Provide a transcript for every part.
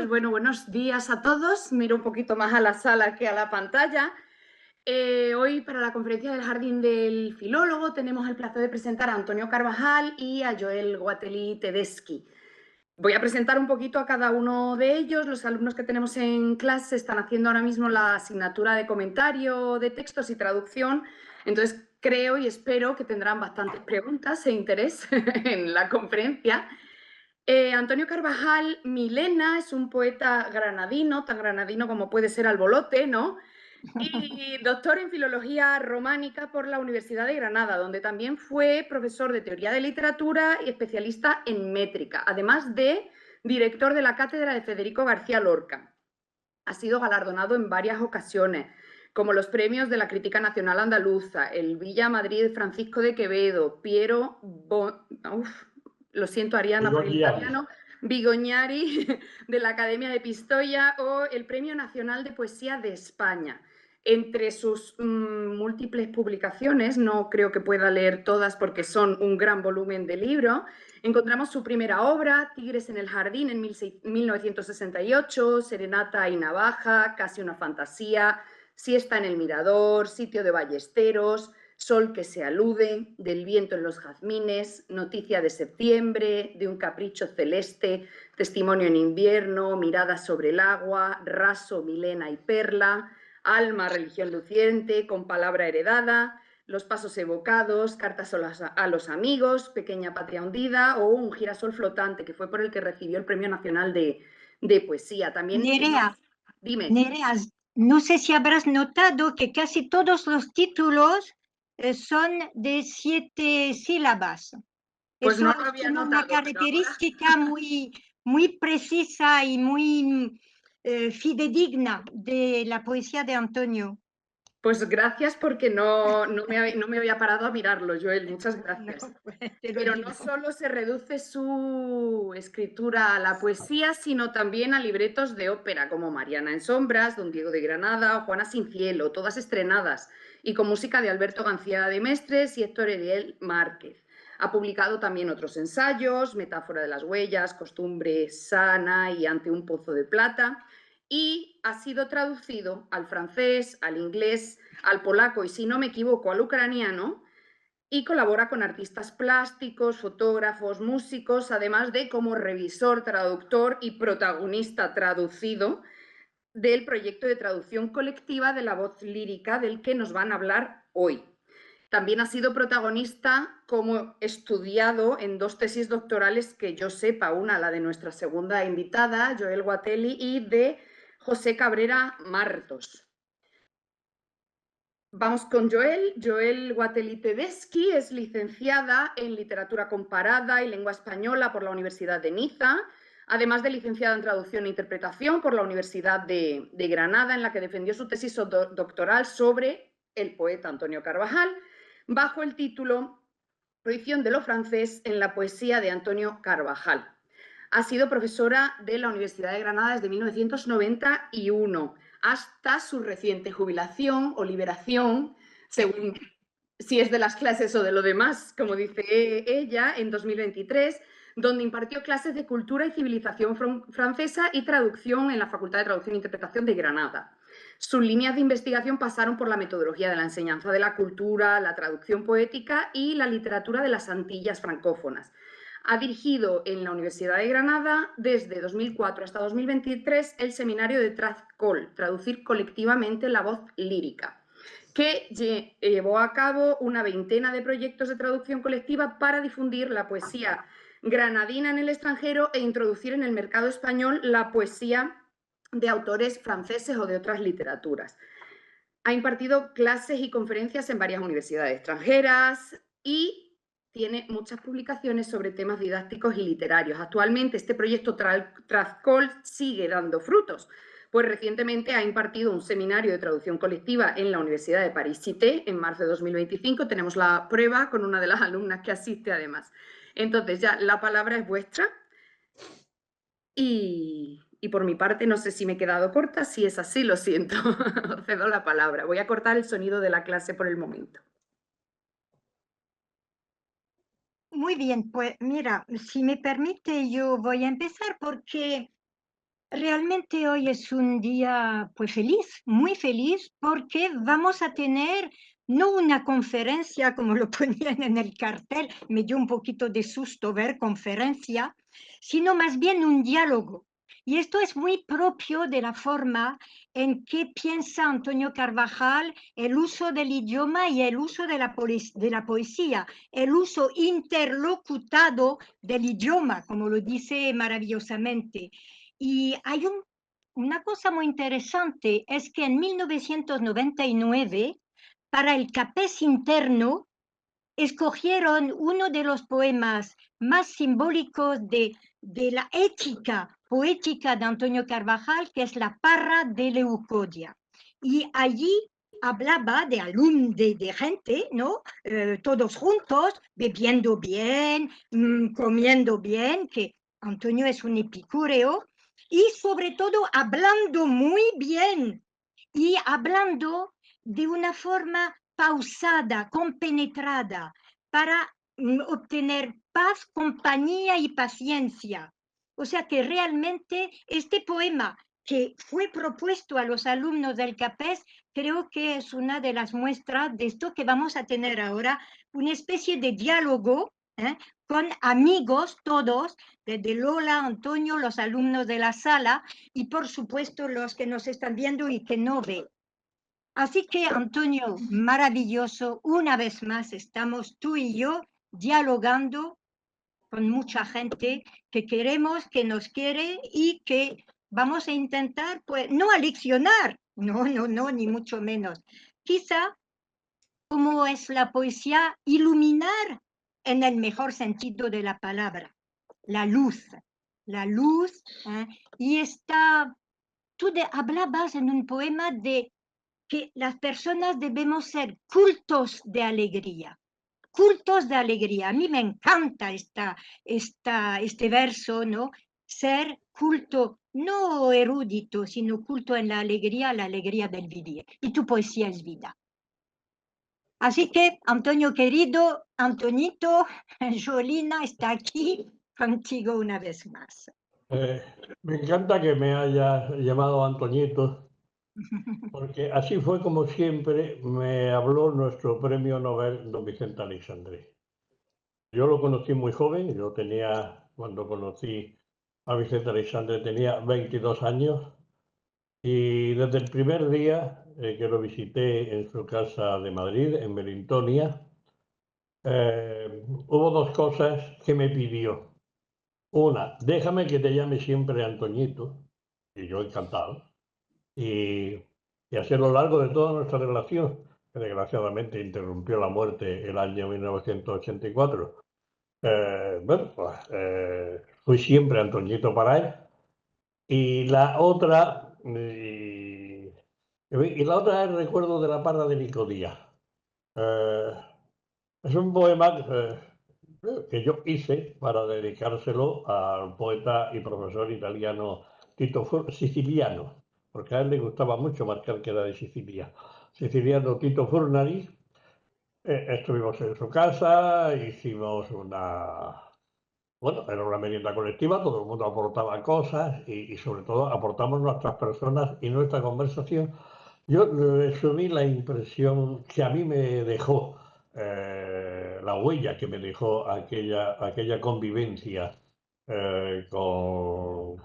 tal? Bueno, buenos días a todos. Miro un poquito más a la sala que a la pantalla. Hoy para la conferencia del Jardín del Filólogo tenemos el placer de presentar a Antonio Carvajal y a Joel Guatelli Tedeschi. Voy a presentar un poquito a cada uno de ellos. Los alumnos que tenemos en clase están haciendo ahora mismo la asignatura de comentario de textos y traducción. Entonces creo y espero que tendrán bastantes preguntas e interés en la conferencia. Antonio Carvajal Milena es un poeta granadino, tan granadino como puede ser Albolote, ¿no? Y doctor en Filología Románica por la Universidad de Granada, donde también fue profesor de Teoría de Literatura y especialista en métrica, además de director de la Cátedra de Federico García Lorca. Ha sido galardonado en varias ocasiones, como los premios de la Crítica Nacional Andaluza, el Villa Madrid Francisco de Quevedo, lo siento, Ariana, por el Bigogliari. italiano, Bigognari de la Academia de Pistoia o el Premio Nacional de Poesía de España. Entre sus múltiples publicaciones, no creo que pueda leer todas porque son un gran volumen de libros, encontramos su primera obra, Tigres en el Jardín, en 1968, Serenata y Navaja, Casi una fantasía, Siesta en el Mirador, Sitio de Ballesteros, Sol que se alude, Del viento en los jazmines, Noticia de septiembre, De un capricho celeste, Testimonio en invierno, Miradas sobre el agua, Raso, Milena y Perla, Alma, religión luciente, Con palabra heredada, Los pasos evocados, Cartas a los amigos, Pequeña patria hundida o Un girasol flotante, que fue por el que recibió el Premio Nacional de Poesía. También, Nerea, dime. Nerea, no sé si habrás notado que casi todos los títulos son de 7 sílabas. Pues no Eso lo es había como una notado, pero ahora... característica muy precisa y muy fidedigna de la poesía de Antonio. Pues gracias porque no me había parado a mirarlo, Joel, muchas gracias. No, pues, te lo Pero no digo. solo se reduce su escritura a la poesía, sino también a libretos de ópera como Mariana en sombras, Don Diego de Granada o Juana sin cielo, todas estrenadas, y con música de Alberto García de Mestres y Héctor Eliel Márquez. Ha publicado también otros ensayos, Metáfora de las huellas, Costumbre sana y Ante un pozo de plata, y ha sido traducido al francés, al inglés, al polaco y, si no me equivoco, al ucraniano, y colabora con artistas plásticos, fotógrafos, músicos, además de como revisor, traductor y protagonista traducido del proyecto de traducción colectiva de la voz lírica del que nos van a hablar hoy. También ha sido protagonista como estudiado en 2 tesis doctorales que yo sepa, una la de nuestra segunda invitada, Joel Guatelli, y de José Cabrera Martos. Vamos con Joel. Joel Guatelli Tedeschi es licenciada en Literatura Comparada y Lengua Española por la Universidad de Niza, además de licenciada en Traducción e Interpretación por la Universidad de Granada, en la que defendió su tesis doctoral sobre el poeta Antonio Carvajal, bajo el título Prohibición de lo francés en la poesía de Antonio Carvajal. Ha sido profesora de la Universidad de Granada desde 1991 hasta su reciente jubilación o liberación, según si es de las clases o de lo demás, como dice ella, en 2023, donde impartió clases de cultura y civilización francesa y traducción en la Facultad de Traducción e Interpretación de Granada. Sus líneas de investigación pasaron por la metodología de la enseñanza de la cultura, la traducción poética y la literatura de las Antillas francófonas. Ha dirigido en la Universidad de Granada desde 2004 hasta 2023 el seminario de Trazcol, Traducir colectivamente la voz lírica, que llevó a cabo una veintena de proyectos de traducción colectiva para difundir la poesía granadina en el extranjero e introducir en el mercado español la poesía de autores franceses o de otras literaturas. Ha impartido clases y conferencias en varias universidades extranjeras y tiene muchas publicaciones sobre temas didácticos y literarios. Actualmente este proyecto Trazcol sigue dando frutos, pues recientemente ha impartido un seminario de traducción colectiva en la Universidad de Paris-Cité en marzo de 2025. Tenemos la prueba con una de las alumnas que asiste además. Entonces ya la palabra es vuestra y por mi parte no sé si me he quedado corta. Si es así, lo siento. Os cedo la palabra. Voy a cortar el sonido de la clase por el momento. Muy bien, pues mira, si me permite, yo voy a empezar porque Realmente hoy es un día pues feliz, muy feliz, porque vamos a tener no una conferencia como lo ponían en el cartel, me dio un poquito de susto ver conferencia, sino más bien un diálogo. Y esto es muy propio de la forma en que piensa Antonio Carvajal el uso del idioma y el uso de la poesía, el uso interlocutado del idioma, como lo dice maravillosamente. Y hay una cosa muy interesante, es que en 1999, para el CAPES interno, escogieron uno de los poemas más simbólicos de la ética poética de Antonio Carvajal, que es La Parra de Leucodia. Y allí hablaba de gente, ¿no? Todos juntos, bebiendo bien, comiendo bien, que Antonio es un epicúreo, y sobre todo hablando muy bien y hablando de una forma pausada, compenetrada, para obtener paz, compañía y paciencia. O sea que realmente este poema que fue propuesto a los alumnos del CAPES, creo que es una de las muestras de esto que vamos a tener ahora, una especie de diálogo con amigos todos, desde Lola, Antonio, los alumnos de la sala y por supuesto los que nos están viendo y que no ven. Así que, Antonio, maravilloso, una vez más estamos tú y yo dialogando con mucha gente que queremos, que nos quiere y que vamos a intentar, pues, no aleccionar, no, ni mucho menos. Quizá, como es la poesía, iluminar en el mejor sentido de la palabra, la luz, ¿eh? Y tú hablabas en un poema de que las personas debemos ser cultos de alegría. Cultos de alegría. A mí me encanta este verso, ¿no? Ser culto, no erudito, sino culto en la alegría del vivir. Y tu poesía es vida. Así que, Antonio querido, Antonito, Jolina está aquí contigo una vez más. Eh, Me encanta que me hayas llamado Antoñito, porque así fue como siempre me habló nuestro premio Nobel, don Vicente Aleixandre. Yo lo conocí muy joven, cuando conocí a Vicente Aleixandre tenía 22 años y desde el primer día que lo visité en su casa de Madrid, en Melintonia, hubo dos cosas que me pidió. Una, déjame que te llame siempre Antoñito, y yo encantado. Y, y así a lo largo de toda nuestra relación, que desgraciadamente interrumpió la muerte el año 1984, bueno, pues fui siempre Antoñito para él. Y la otra, y la otra es el recuerdo de la parra de Nicodía. Eh, es un poema que yo hice para dedicárselo al poeta y profesor italiano siciliano, porque a él le gustaba mucho marcar que era de Sicilia. Siciliano Tito Furnari. Estuvimos en su casa, hicimos bueno, era una merienda colectiva, todo el mundo aportaba cosas y sobre todo aportamos nuestras personas y nuestra conversación. Yo resumí la impresión que a mí me dejó, la huella que me dejó aquella convivencia con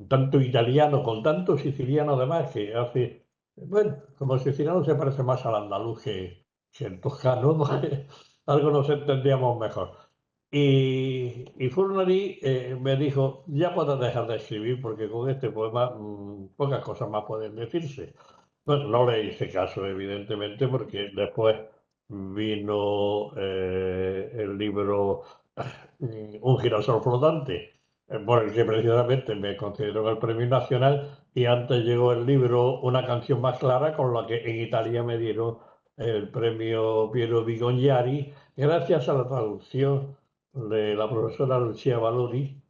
tanto italiano, con tanto siciliano además, que hace, bueno, como el siciliano se parece más al andaluz que el toscano, porque algo nos entendíamos mejor. Y Furnari me dijo, ya puedes dejar de escribir porque con este poema pocas cosas más pueden decirse. Bueno, no le hice caso, evidentemente, porque después vino el libro Un girasol flotante, por el que precisamente me concedieron el premio nacional, y antes llegó el libro Una canción más clara, con la que en Italia me dieron el premio Piero Bigongiari, gracias a la traducción de la profesora Lucia Valori,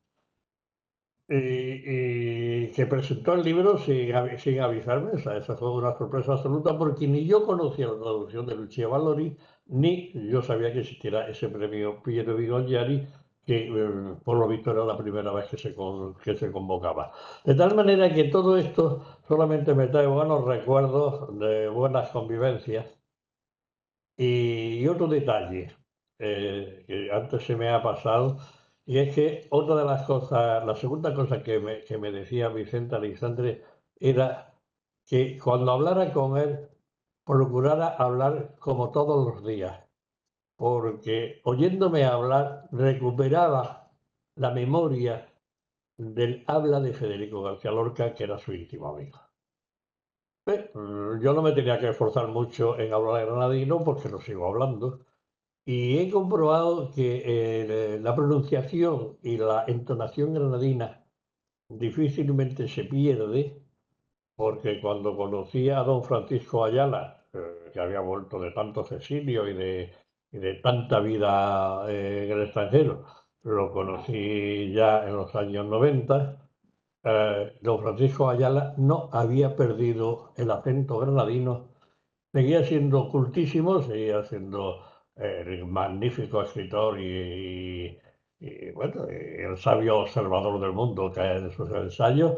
y que presentó el libro sin avisarme. O sea, esa fue una sorpresa absoluta porque ni yo conocía la traducción de Lucia Valori, ni yo sabía que existiera ese premio Piero Bigongiari, que por lo visto era la primera vez que se convocaba. De tal manera que todo esto solamente me trae buenos recuerdos de buenas convivencias. Y otro detalle que antes se me ha pasado, y es que otra de las cosas, la segunda cosa que me decía Vicente Alexandre era que cuando hablara con él, procurara hablar como todos los días, porque oyéndome hablar recuperaba la memoria del habla de Federico García Lorca, que era su íntimo amigo. Yo no me tenía que esforzar mucho en hablar granadino porque lo sigo hablando. Y he comprobado que la pronunciación y la entonación granadina difícilmente se pierde, porque cuando conocí a don Francisco Ayala, que había vuelto de tantos exilios y de tanta vida en el extranjero, lo conocí ya en los años 90. Don Francisco Ayala no había perdido el acento granadino, seguía siendo cultísimo, seguía siendo el magnífico escritor y, bueno, el sabio observador del mundo que es en sus ensayos,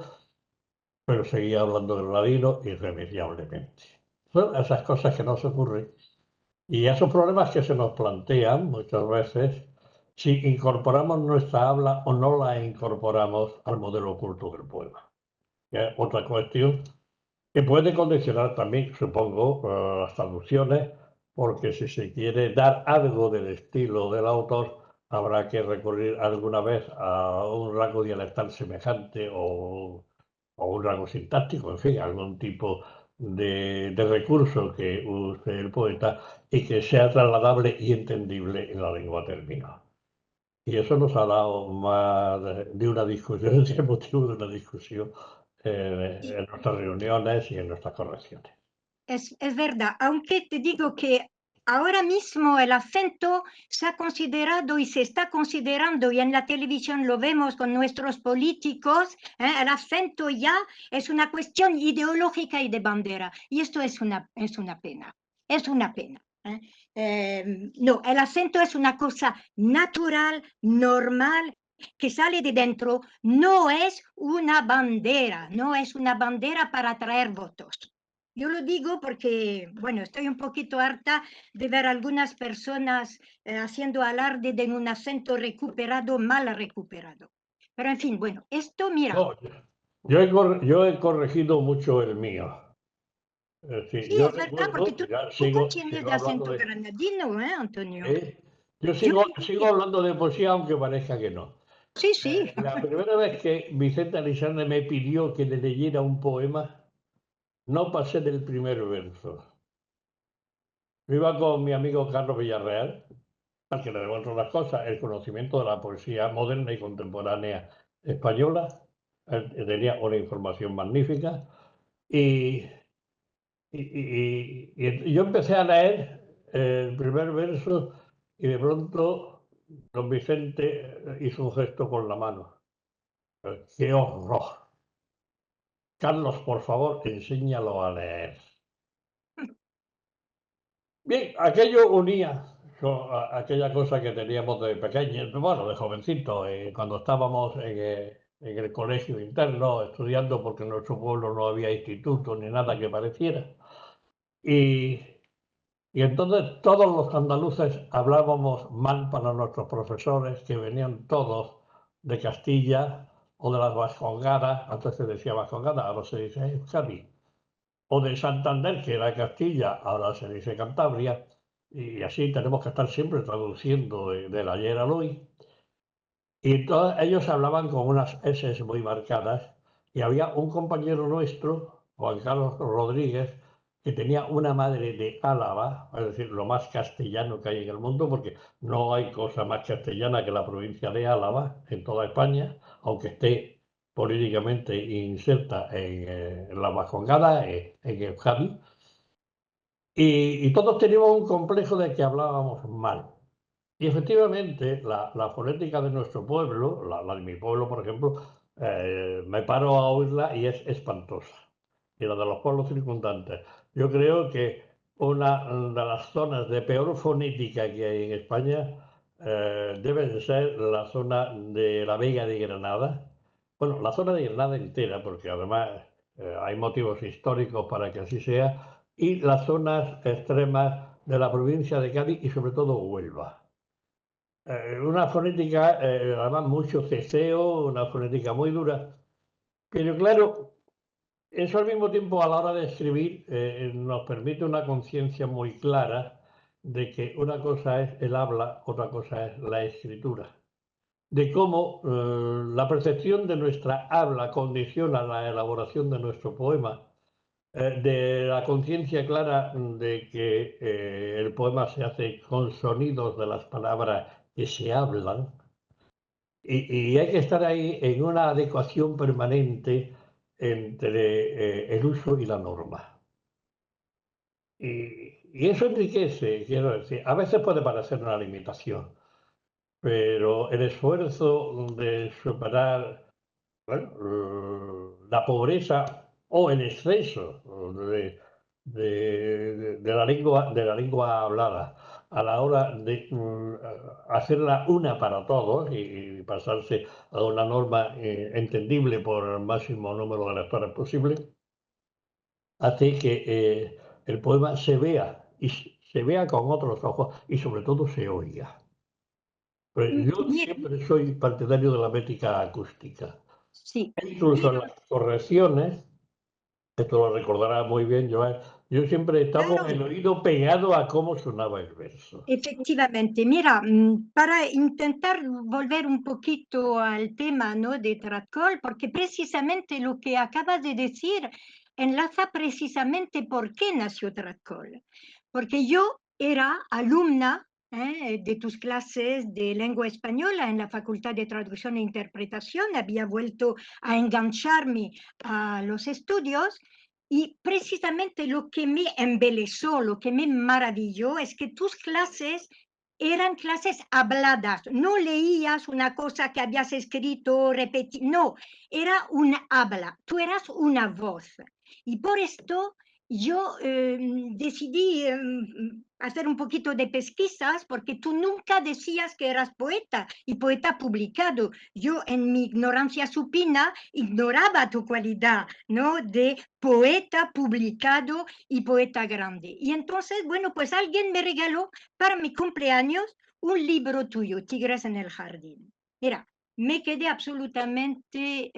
pero seguía hablando granadino irremediablemente. Son esas cosas que nos ocurren y esos problemas que se nos plantean muchas veces si incorporamos nuestra habla o no la incorporamos al modelo oculto del poema. Que es otra cuestión que puede condicionar también, supongo, las traducciones, porque si se quiere dar algo del estilo del autor, habrá que recurrir alguna vez a un rasgo dialectal semejante o un rasgo sintáctico, en fin, algún tipo de recurso que use el poeta y que sea trasladable y entendible en la lengua término. Y eso nos ha dado más de una discusión, es motivo de una discusión en nuestras reuniones y en nuestras correcciones. Es verdad, aunque te digo que ahora mismo el acento se ha considerado y se está considerando, y en la televisión lo vemos con nuestros políticos, el acento ya es una cuestión ideológica y de bandera. Y esto es una pena, es una pena. No, el acento es una cosa natural, normal, que sale de dentro, no es una bandera, no es una bandera para atraer votos. Yo lo digo porque, bueno, estoy un poquito harta de ver algunas personas haciendo alarde de un acento recuperado, mal recuperado. Pero en fin, bueno, esto, mira. No, yo he corregido mucho el mío. Es decir, Sí, yo es verdad, porque recuerdo, ya tú tienes sigo de hablando acento granadino, Antonio? yo Yo sigo hablando de poesía, aunque parezca que no. sí, sí. La primera vez que Vicente Alexandre me pidió que le leyera un poema, no pasé del primer verso. Yo iba con mi amigo Carlos Villarreal, al que le demuestro las cosas, el conocimiento de la poesía moderna y contemporánea española. Él tenía una información magnífica y, y yo empecé a leer el primer verso y de pronto don Vicente hizo un gesto con la mano. ¡Qué horror! Carlos, por favor, enséñalo a leer. Bien, aquello unía con aquella cosa que teníamos de pequeños, bueno, de jovencito, cuando estábamos en el colegio interno estudiando, porque en nuestro pueblo no había instituto ni nada que pareciera. Y, y entonces todos los andaluces hablábamos mal para nuestros profesores, que venían todos de Castilla o de las Vascongadas, antes se decía Vascongada, ahora se dice Euskadi, o de Santander, que era Castilla, ahora se dice Cantabria, y así tenemos que estar siempre traduciendo del ayer al hoy. Y todos ellos hablaban con unas S muy marcadas, y había un compañero nuestro, Juan Carlos Rodríguez, que tenía una madre de Álava, es decir, lo más castellano que hay en el mundo, porque no hay cosa más castellana que la provincia de Álava en toda España, aunque esté políticamente inserta en la Vascongada, en Euskadi, y todos teníamos un complejo de que hablábamos mal. Y efectivamente, la fonética de nuestro pueblo, la de mi pueblo, por ejemplo, me paro a oírla y es espantosa. Y la de los pueblos circundantes. Yo creo que una de las zonas de peor fonética que hay en España deben ser la zona de la Vega de Granada. Bueno, la zona de Granada entera, porque además hay motivos históricos para que así sea, y las zonas extremas de la provincia de Cádiz y sobre todo Huelva. Una fonética, además mucho ceseo, una fonética muy dura, pero claro, eso al mismo tiempo a la hora de escribir nos permite una conciencia muy clara de que una cosa es el habla, otra cosa es la escritura. De cómo la percepción de nuestra habla condiciona la elaboración de nuestro poema, de la conciencia clara de que el poema se hace con sonidos de las palabras que se hablan, y hay que estar ahí en una adecuación permanente entre el uso y la norma. Y eso enriquece, quiero decir, a veces puede parecer una limitación, pero el esfuerzo de superar, bueno, la pobreza o el exceso de la lengua hablada a la hora de hacerla una para todos y pasarse a una norma entendible por el máximo número de lectores posible, hace que el poema se vea y se vea con otros ojos y sobre todo se oiga. Pues yo Mira, siempre soy partidario de la métrica acústica. sí, Incluso en las correcciones, esto lo recordará muy bien, Joan, yo siempre estaba con claro. el oído pegado a cómo sonaba el verso. Efectivamente, mira, para intentar volver un poquito al tema, ¿no?, de Tratcol, porque precisamente lo que acabas de decir enlaza precisamente por qué nació Tratcol. Porque yo era alumna de tus clases de lengua española en la Facultad de Traducción e Interpretación, había vuelto a engancharme a los estudios. Y precisamente lo que me embelesó, lo que me maravilló es que tus clases eran clases habladas, no leías una cosa que habías escrito, no, era una habla, tú eras una voz. Y por esto yo decidí hacer un poquito de pesquisas porque tú nunca decías que eras poeta y poeta publicado. Yo en mi ignorancia supina ignoraba tu cualidad, ¿no?, de poeta publicado y poeta grande. Y entonces, bueno, pues alguien me regaló para mi cumpleaños un libro tuyo, Tigres en el Jardín. Mira, me quedé absolutamente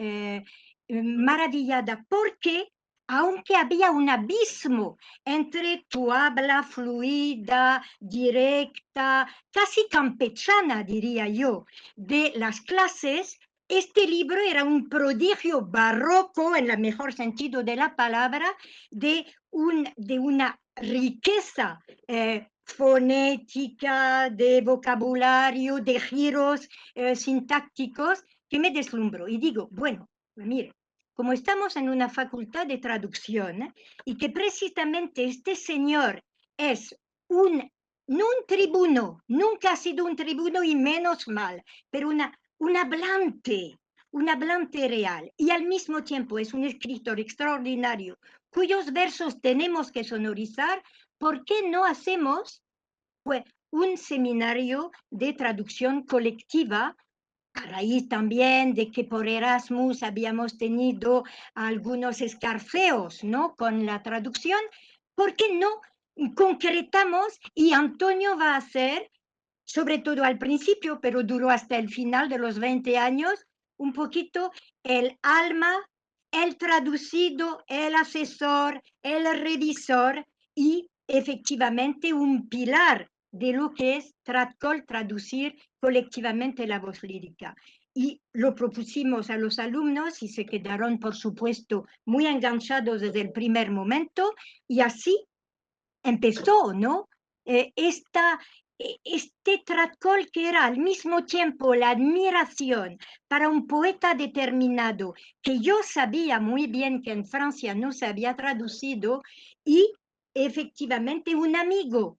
maravillada porque aunque había un abismo entre tu habla fluida, directa, casi campechana, diría yo, de las clases, este libro era un prodigio barroco, en el mejor sentido de la palabra, de una riqueza fonética, de vocabulario, de giros sintácticos que me deslumbró. Y digo, bueno, mire, como estamos en una facultad de traducción y que precisamente este señor es no un tribuno, nunca ha sido un tribuno y menos mal, pero un hablante real y al mismo tiempo es un escritor extraordinario cuyos versos tenemos que sonorizar, ¿por qué no hacemos pues, un seminario de traducción colectiva? A raíz también de que por Erasmus habíamos tenido algunos escarceos, ¿no?, con la traducción, ¿por qué no concretamos? Y Antonio va a hacer, sobre todo al principio, pero duró hasta el final de los 20 años, un poquito el alma, el traducido, el asesor, el revisor y efectivamente un pilar de lo que es Tratcol, traducir colectivamente la voz lírica. Y lo propusimos a los alumnos y se quedaron, por supuesto, muy enganchados desde el primer momento y así empezó, ¿no? Este Tratcol que era al mismo tiempo la admiración para un poeta determinado, que yo sabía muy bien que en Francia no se había traducido, y efectivamente un amigo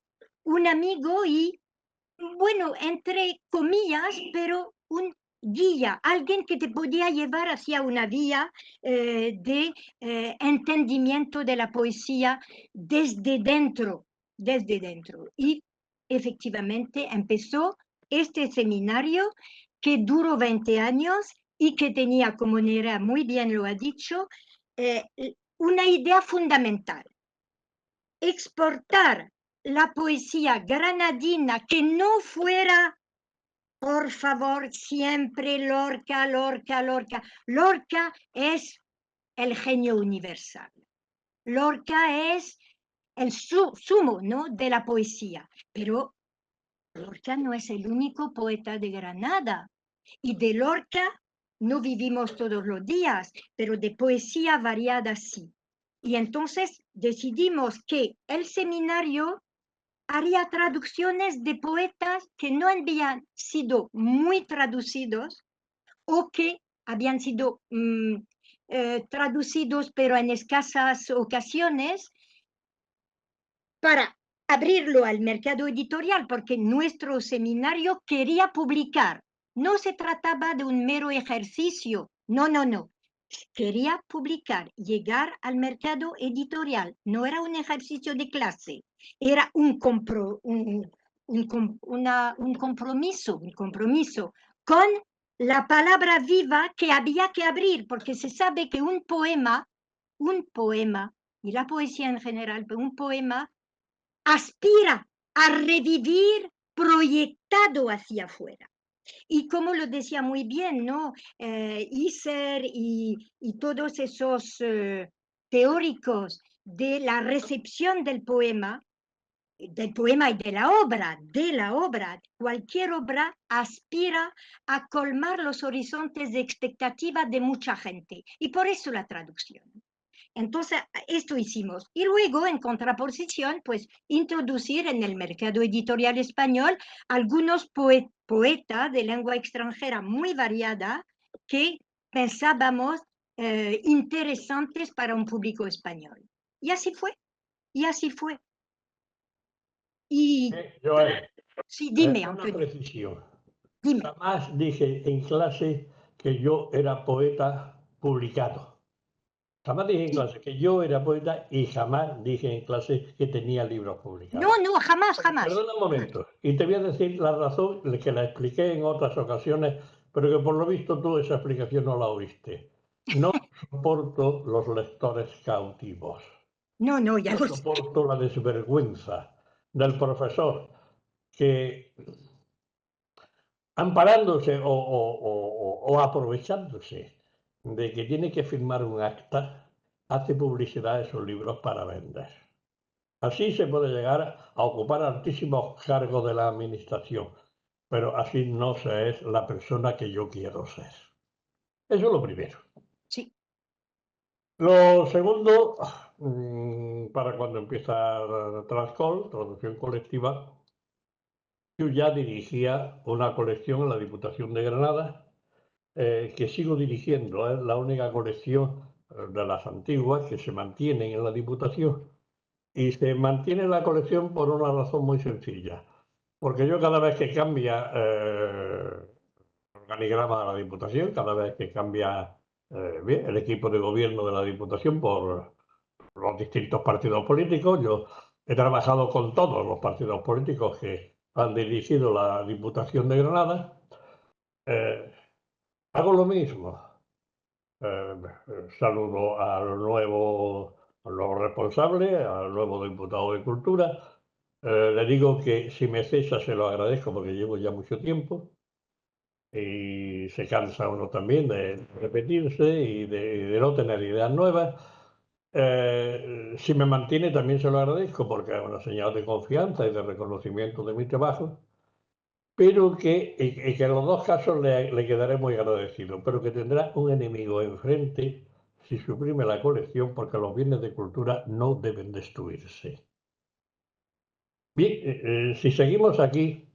y, bueno, entre comillas, pero un guía, alguien que te podía llevar hacia una vía de entendimiento de la poesía desde dentro. Y efectivamente empezó este seminario que duró 20 años y que tenía, como Nerea muy bien lo ha dicho, una idea fundamental: exportar la poesía granadina, que no fuera, por favor, siempre Lorca, Lorca, Lorca. Lorca es el genio universal. Lorca es el sumo, ¿no?, de la poesía, pero Lorca no es el único poeta de Granada, y de Lorca no vivimos todos los días, pero de poesía variada sí. Y entonces decidimos que el seminario haría traducciones de poetas que no habían sido muy traducidos o que habían sido traducidos pero en escasas ocasiones, para abrirlo al mercado editorial, porque nuestro seminario quería publicar. No se trataba de un mero ejercicio, no, no, no. Quería publicar, llegar al mercado editorial. No era un ejercicio de clase, era un compromiso con la palabra viva que había que abrir, porque se sabe que un poema, y la poesía en general, pero un poema aspira a revivir proyectado hacia afuera. Y como lo decía muy bien, ¿no?, Husserl y todos esos teóricos de la recepción del poema y de la obra, cualquier obra aspira a colmar los horizontes de expectativa de mucha gente, y por eso la traducción. Entonces, esto hicimos. Y luego, en contraposición, pues introducir en el mercado editorial español algunos poetas de lengua extranjera muy variada que pensábamos interesantes para un público español. Y así fue, y así fue. Y Joel, sí, dime, una Antonio, precisión. dime. Jamás dije en clase que yo era poeta publicado. Jamás dije en Sí. clase que yo era poeta y jamás dije en clase que tenía libros publicados. No, no, jamás, jamás. Perdona un momento, y te voy a decir la razón que la expliqué en otras ocasiones, pero que por lo visto tú esa explicación no la oíste. No soporto los lectores cautivos. No, no, ya No lo sé. soporto la desvergüenza del profesor que, amparándose o aprovechándose de que tiene que firmar un acta, hace publicidad de sus libros para vender. Así se puede llegar a ocupar altísimos cargos de la administración, pero así no se es la persona que yo quiero ser. Eso es lo primero. Sí. Lo segundo, para cuando empieza Transcol, traducción colectiva, yo ya dirigía una colección en la Diputación de Granada, que sigo dirigiendo. Es la única colección de las antiguas que se mantienen en la Diputación. Y se mantiene la colección por una razón muy sencilla. Porque yo cada vez que cambia el organigrama de la Diputación, cada vez que cambia bien, el equipo de gobierno de la Diputación por los distintos partidos políticos, yo he trabajado con todos los partidos políticos que han dirigido la Diputación de Granada, hago lo mismo. Saludo al nuevo responsable, al nuevo diputado de Cultura. Le digo que si me cesa se lo agradezco porque llevo ya mucho tiempo y se cansa uno también de repetirse y de no tener ideas nuevas. Si me mantiene también se lo agradezco porque es una señal de confianza y de reconocimiento de mi trabajo, pero que en los dos casos le quedaré muy agradecido, pero que tendrá un enemigo enfrente si suprime la colección, porque los bienes de cultura no deben destruirse. Bien, si seguimos aquí,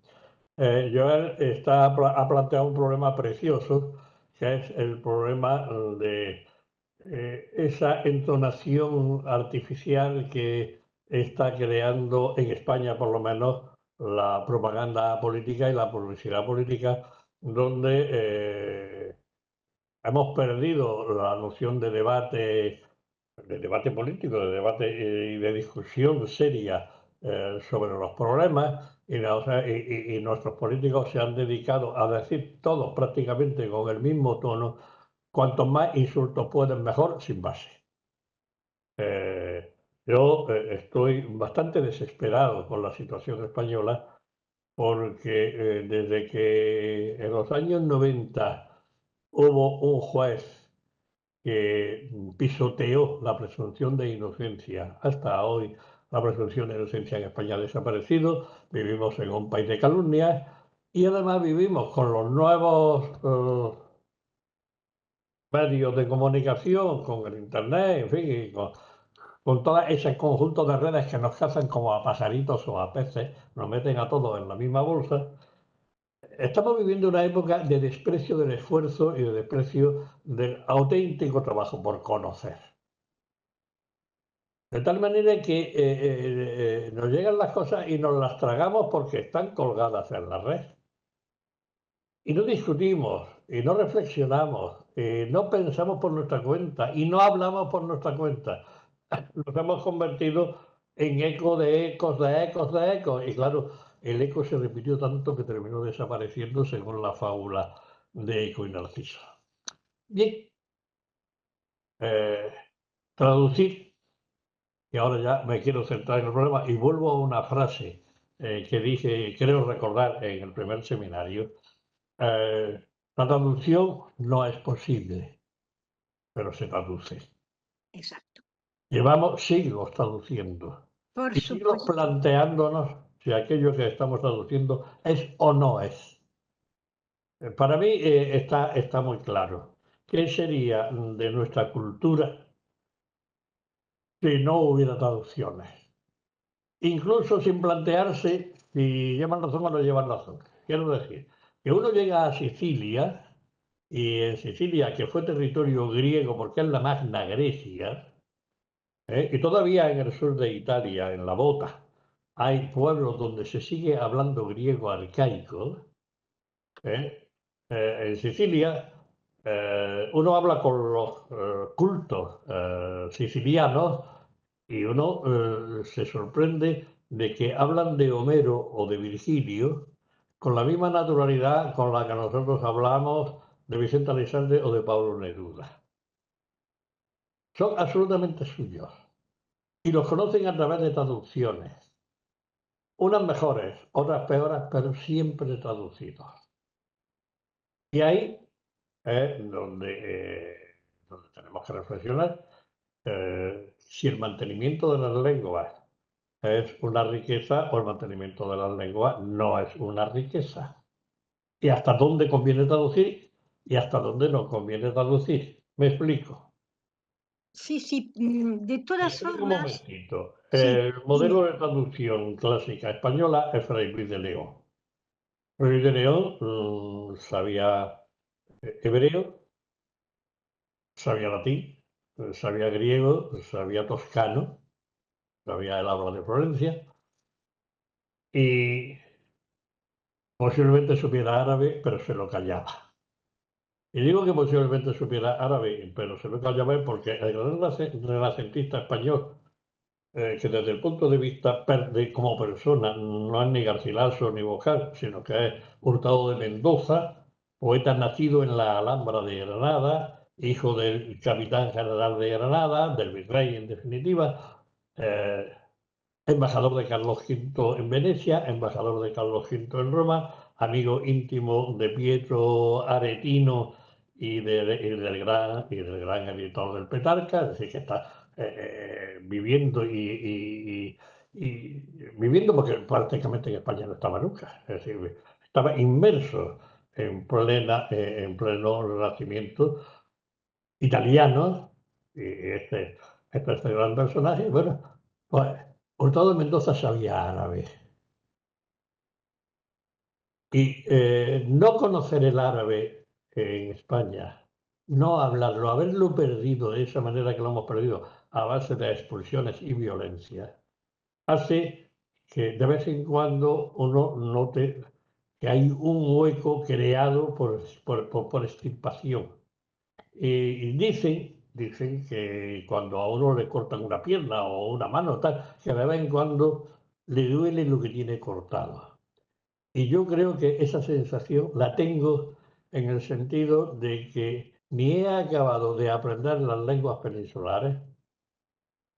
Joel ha planteado un problema precioso, que es el problema de esa entonación artificial que está creando en España, por lo menos, la propaganda política y la publicidad política, donde hemos perdido la noción de debate político, de debate y de discusión seria sobre los problemas, y nuestros políticos se han dedicado a decir todo prácticamente con el mismo tono, cuantos más insultos pueden mejor, sin base. Yo estoy bastante desesperado con la situación española porque desde que en los años 90 hubo un juez que pisoteó la presunción de inocencia, hasta hoy la presunción de inocencia en España ha desaparecido, vivimos en un país de calumnias y además vivimos con los nuevos medios de comunicación, con el Internet, en fin, y con todo ese conjunto de redes que nos cazan como a pajaritos o a peces, nos meten a todos en la misma bolsa. Estamos viviendo una época de desprecio del esfuerzo y de desprecio del auténtico trabajo por conocer. De tal manera que nos llegan las cosas y nos las tragamos porque están colgadas en la red. Y no discutimos, y no reflexionamos, y no pensamos por nuestra cuenta, y no hablamos por nuestra cuenta. Nos hemos convertido en eco de ecos, de ecos, de ecos. Y claro, el eco se repitió tanto que terminó desapareciendo según la fábula de Eco y Narciso. Bien, traducir, y ahora ya me quiero centrar en el problema, y vuelvo a una frase que dije, creo recordar en el primer seminario. La traducción no es posible, pero se traduce. Exacto. Llevamos siglos traduciendo Por y siglos supuesto. planteándonos si aquello que estamos traduciendo es o no es. Para mí está muy claro. ¿Qué sería de nuestra cultura si no hubiera traducciones? Incluso sin plantearse si llevan razón o no llevan razón. Quiero decir, que uno llega a Sicilia, y en Sicilia, que fue territorio griego porque es la Magna Grecia, y todavía en el sur de Italia, en la Bota, hay pueblos donde se sigue hablando griego arcaico. En Sicilia, uno habla con los cultos sicilianos y uno se sorprende de que hablan de Homero o de Virgilio con la misma naturalidad con la que nosotros hablamos de Vicente Aleixandre o de Pablo Neruda. Son absolutamente suyos y los conocen a través de traducciones, unas mejores, otras peores, pero siempre traducidos. Y ahí es donde tenemos que reflexionar si el mantenimiento de las lenguas es una riqueza o el mantenimiento de las lenguas no es una riqueza. Y hasta dónde conviene traducir y hasta dónde no conviene traducir. ¿Me explico? Sí, sí, de Me todas explico un formas, momentito. sí, El dime. modelo de traducción clásica española es Fray Luis de León. Fray Luis de León sabía hebreo, sabía latín, sabía griego, sabía toscano, sabía el habla de Florencia y posiblemente supiera árabe, pero se lo callaba. Y digo que posiblemente supiera árabe, pero se lo callaba porque el gran renacentista español, que desde el punto de vista como persona no es ni Garcilaso ni Bocal, sino que es Hurtado de Mendoza, poeta nacido en la Alhambra de Granada, hijo del capitán general de Granada, del virrey en definitiva, eh, embajador de Carlos V en Venecia, embajador de Carlos V en Roma, amigo íntimo de Pietro Aretino y del gran editor del Petrarca, es decir, que está viviendo y viviendo porque prácticamente en España no estaba nunca, es decir, estaba inmerso en pleno Renacimiento italiano, y este gran personaje, bueno, pues Hurtado de Mendoza sabía árabe. Y no conocer el árabe en España, no hablarlo, haberlo perdido de esa manera que lo hemos perdido, a base de expulsiones y violencia, hace que de vez en cuando uno note que hay un hueco creado por extirpación. Y dicen que cuando a uno le cortan una pierna o una mano, tal, que de vez en cuando le duele lo que tiene cortado. Y yo creo que esa sensación la tengo en el sentido de que ni he acabado de aprender las lenguas peninsulares,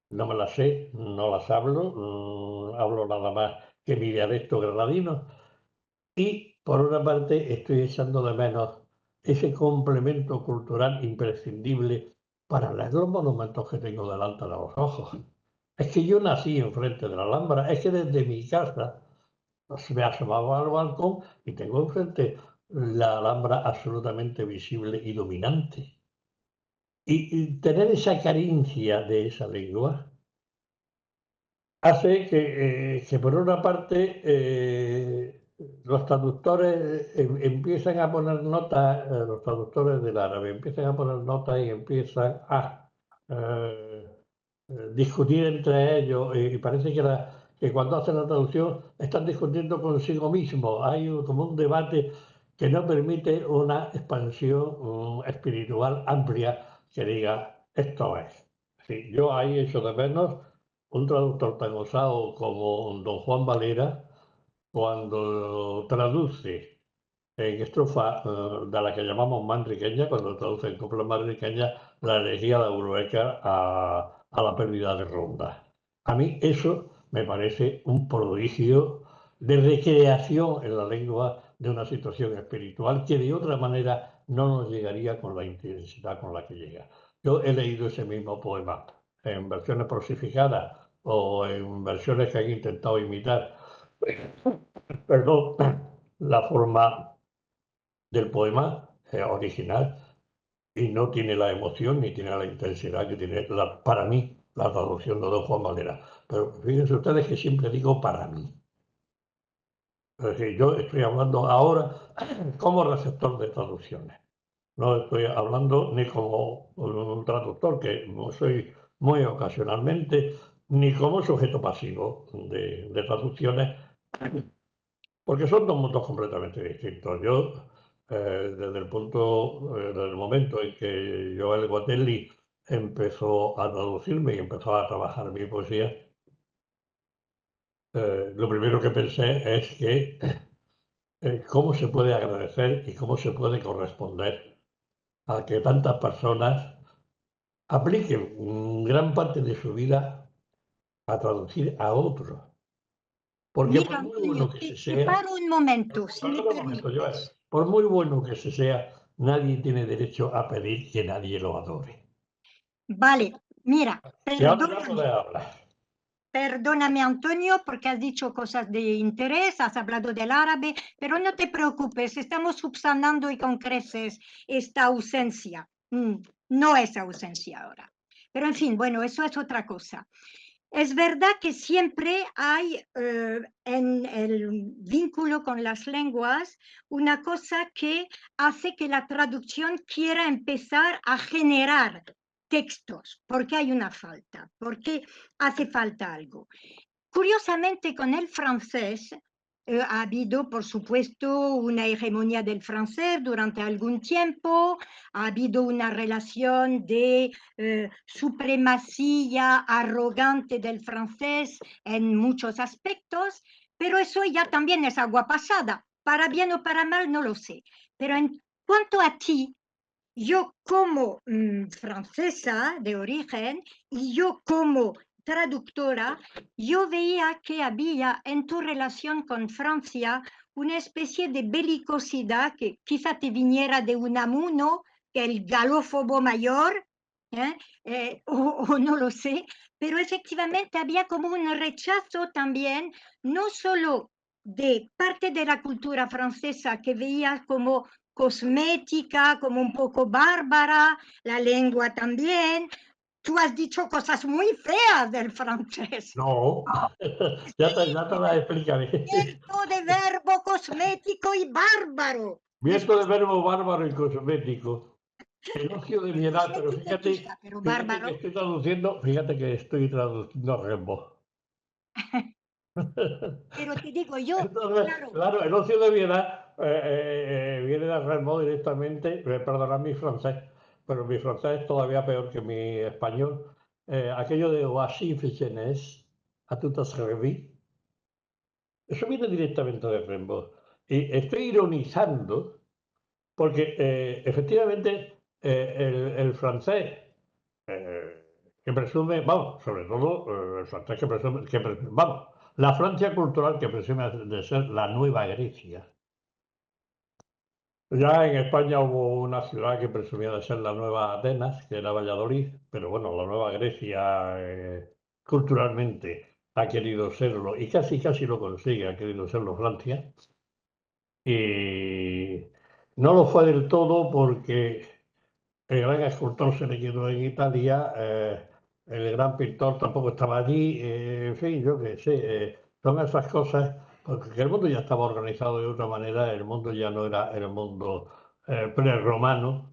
no me las sé, no las hablo, hablo nada más que mi dialecto granadino, y por una parte estoy echando de menos ese complemento cultural imprescindible para leer los monumentos que tengo delante de los ojos. Es que yo nací enfrente de la Alhambra, es que desde mi casa me asomaba al balcón y tengo enfrente la Alhambra absolutamente visible y dominante. Y tener esa carencia de esa lengua hace que por una parte los traductores empiezan a poner notas, los traductores del árabe empiezan a poner notas y empiezan a eh, discutir entre ellos y parece que cuando hacen la traducción están discutiendo consigo mismos. Hay como un debate que no permite una expansión espiritual amplia que diga esto es. Sí, yo ahí echo de menos un traductor tan osado como don Juan Valera cuando traduce en estrofa de la que llamamos manriqueña, cuando traduce en copla manriqueña, la elegía de Urueca a la pérdida de Ronda. A mí eso me parece un prodigio de recreación en la lengua de una situación espiritual que de otra manera no nos llegaría con la intensidad con la que llega. Yo he leído ese mismo poema en versiones prosificadas o en versiones que han intentado imitar, perdón, la forma del poema original y no tiene la emoción ni tiene la intensidad que tiene, para mí, la traducción de don Juan Valera. Pero fíjense ustedes que siempre digo para mí. Es decir, yo estoy hablando ahora como receptor de traducciones. No estoy hablando ni como un traductor, que no soy muy ocasionalmente, ni como sujeto pasivo de traducciones, porque son dos mundos completamente distintos. Yo, desde el momento en que Joel Gotelli empezó a traducirme y empezó a trabajar mi poesía, lo primero que pensé es que cómo se puede agradecer y cómo se puede corresponder a que tantas personas apliquen gran parte de su vida a traducir a otros. Porque por Mira, muy Antonio, bueno que se te sea, paro un momento, si me perdona un momento, Joel, permites. por muy bueno que se sea, nadie tiene derecho a pedir que nadie lo adore. Vale, mira, Y ahora ya puedes hablar. perdóname, Antonio, porque has dicho cosas de interés, has hablado del árabe, pero no te preocupes, estamos subsanando y con creces esta ausencia. No es ausencia ahora. Pero en fin, bueno, eso es otra cosa. Es verdad que siempre hay en el vínculo con las lenguas una cosa que hace que la traducción quiera empezar a generar textos, porque hay una falta, porque hace falta algo. Curiosamente, con el francés ha habido, por supuesto, una hegemonía del francés durante algún tiempo, ha habido una relación de supremacía arrogante del francés en muchos aspectos, pero eso ya también es agua pasada, para bien o para mal, no lo sé. Pero en cuanto a ti, yo como francesa de origen y yo como traductora, yo veía que había en tu relación con Francia una especie de belicosidad que quizá te viniera de Unamuno, que el galófobo mayor, o no lo sé, pero efectivamente había como un rechazo también, no solo de parte de la cultura francesa que veía como cosmética, como un poco bárbara, la lengua también. Tú has dicho cosas muy feas del francés. No, ya te las explicaré. Cierto de verbo cosmético y bárbaro. Viento de verbo bárbaro y cosmético. Elogio de mi edad, pero Cosmético quizá, pero bárbaro. fíjate que estoy traduciendo a Rimbaud. Pero te digo yo, Entonces, claro, claro, el ocio de Viena viene de Rimbaud directamente, perdonad mi francés, pero mi francés es todavía peor que mi español. Aquello de Voici jeunesse, a tout servi, eso viene directamente de Rimbaud. Y estoy ironizando porque efectivamente el francés que presume, vamos, sobre todo el francés que presume, vamos, la Francia cultural que presume de ser la nueva Grecia. Ya en España hubo una ciudad que presumía de ser la nueva Atenas, que era Valladolid, pero bueno, la nueva Grecia culturalmente ha querido serlo y casi casi lo consigue, ha querido serlo Francia. Y no lo fue del todo porque el gran escultor se le quedó en Italia, el gran pintor tampoco estaba allí, en fin, yo qué sé, son esas cosas, porque el mundo ya estaba organizado de otra manera, el mundo ya no era el mundo prerromano,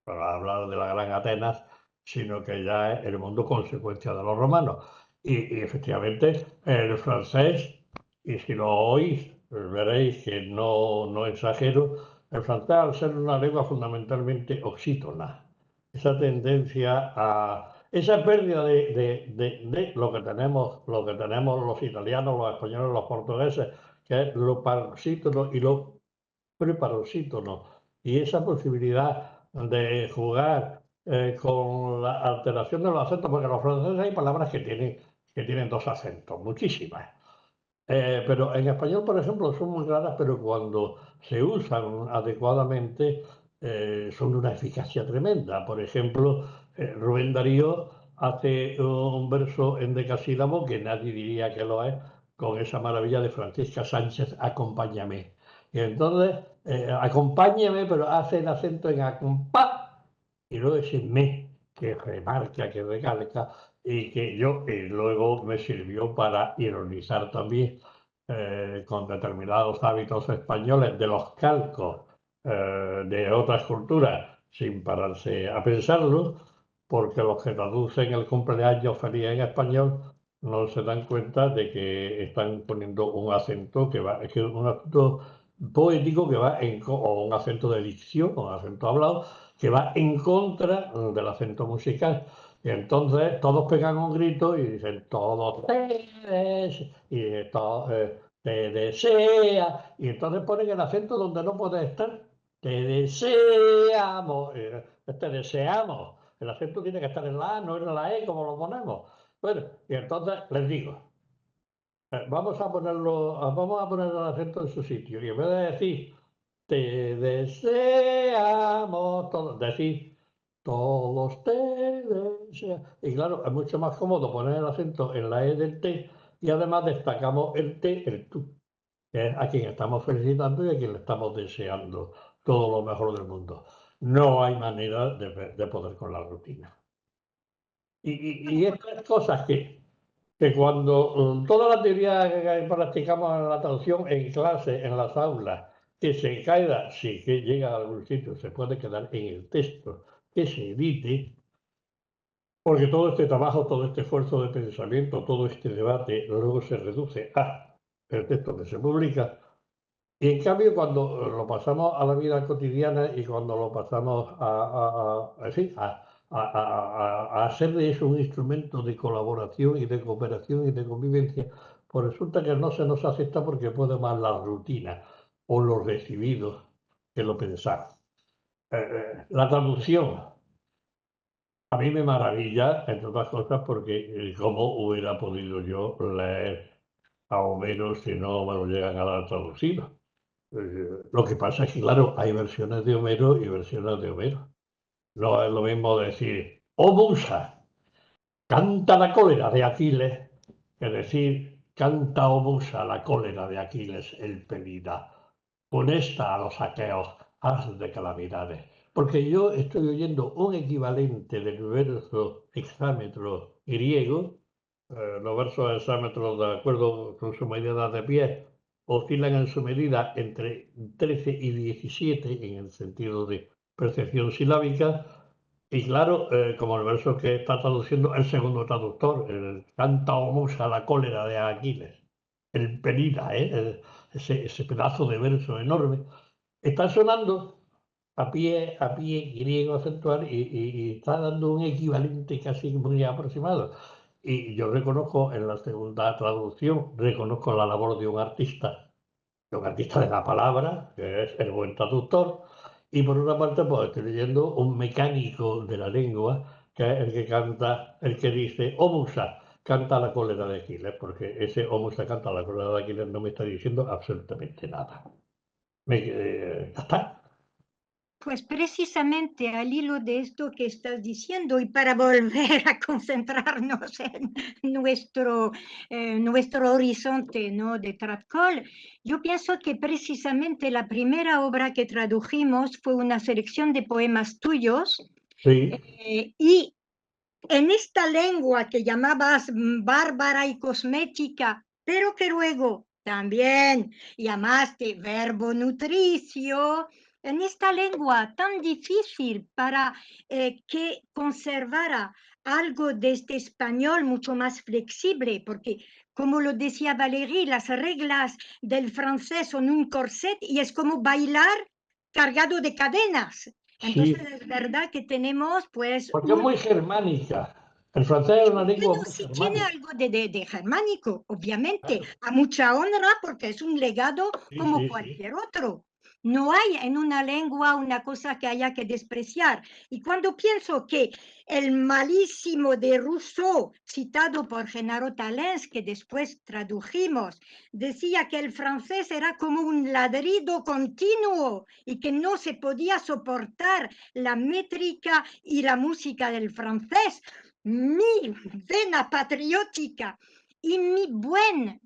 para hablar de la Gran Atenas, sino que ya es el mundo consecuencia de los romanos. Y efectivamente el francés, y si lo oís, veréis que no exagero, el francés al ser una lengua fundamentalmente oxítona, esa tendencia a esa pérdida de lo que tenemos los italianos, los españoles, los portugueses, que es lo paroxítono y lo preparoxítono, y esa posibilidad de jugar con la alteración de los acentos, porque en los franceses hay palabras que tienen dos acentos, muchísimas. Pero en español, por ejemplo, son muy raras, pero cuando se usan adecuadamente son de una eficacia tremenda. Por ejemplo, Rubén Darío hace un verso en decasílabo que nadie diría que lo es, con esa maravilla de Francisca Sánchez, Acompáñame. Y entonces, acompáñame, pero hace el acento en acompá, y luego ese me, que remarca, que recalca, y que yo luego me sirvió para ironizar también con determinados hábitos españoles de los calcos de otras culturas sin pararse a pensarlo, porque los que traducen el cumpleaños feliz en español no se dan cuenta de que están poniendo un acento que va, que un acento poético que va o un acento de dicción, o un acento hablado, que va en contra del acento musical. Y entonces todos pegan un grito y dicen, todos ustedes, y te desea, y entonces ponen el acento donde no puede estar. Te deseamos, te deseamos. El acento tiene que estar en la A, no en la E, como lo ponemos. Bueno, y entonces les digo, vamos a poner el acento en su sitio. Y en vez de decir, te deseamos, todos, decir, todos te desean. Y claro, es mucho más cómodo poner el acento en la E del T y además destacamos el T, el tú, que es a quien estamos felicitando y a quien le estamos deseando todo lo mejor del mundo. No hay manera de poder con la rutina. Y estas cosas que cuando toda la teoría que practicamos en la traducción en clase, en las aulas, que se caiga, si que llega a algún sitio, se puede quedar en el texto, que se evite, porque todo este trabajo, todo este esfuerzo de pensamiento, todo este debate, luego se reduce a el texto que se publica. Y en cambio, cuando lo pasamos a la vida cotidiana y cuando lo pasamos en fin, a hacer de eso un instrumento de colaboración y de cooperación y de convivencia, pues resulta que no se nos acepta porque puede más la rutina o lo recibido que lo pensado. La traducción a mí me maravilla, entre otras cosas, porque cómo hubiera podido yo leer a Homero si no me lo llegan a dar traducido. Lo que pasa es que, claro, hay versiones de Homero y versiones de Homero. No es lo mismo decir, oh Musa, canta la cólera de Aquiles, que decir, canta, oh Musa, la cólera de Aquiles, el pelida. Honesta a los aqueos, haz de calamidades. Porque yo estoy oyendo un equivalente del verso hexámetro griego, los versos hexámetros, de acuerdo con su medida de pie, oscilan en su medida entre 13 y 17 en el sentido de percepción silábica, y claro, como el verso que está traduciendo el segundo traductor, el canta o musa la cólera de Aquiles, el pelida, ese pedazo de verso enorme, está sonando a pie griego acentual y está dando un equivalente casi muy aproximado. Y yo reconozco en la segunda traducción, reconozco la labor de un artista un artista de la palabra, que es el buen traductor, y por una parte, pues estoy leyendo un mecánico de la lengua, que es el que canta, el que dice, "O Musa, canta la cólera de Aquiles", porque ese "O Musa, canta la cólera de Aquiles" no me está diciendo absolutamente nada. Ya está. Pues precisamente al hilo de esto que estás diciendo y para volver a concentrarnos en nuestro horizonte, ¿no?, de Tradcol, yo pienso que precisamente la primera obra que tradujimos fue una selección de poemas tuyos Sí, y en esta lengua que llamabas bárbara y cosmética, pero que luego también llamaste verbo nutricio, en esta lengua tan difícil para que conservara algo de este español mucho más flexible, porque como lo decía Valérie, las reglas del francés son un corset y es como bailar cargado de cadenas. Entonces sí, es verdad que tenemos pues porque es muy germánica. El francés es una lengua bueno, muy sí tiene germánica. algo de germánico, obviamente, Claro. a mucha honra porque es un legado Sí, como sí, sí. cualquier otro. No hay en una lengua una cosa que haya que despreciar. Y cuando pienso que el malísimo de Rousseau, citado por Genaro Talens, que después tradujimos, decía que el francés era como un ladrido continuo y que no se podía soportar la métrica y la música del francés, mi vena patriótica y mi buen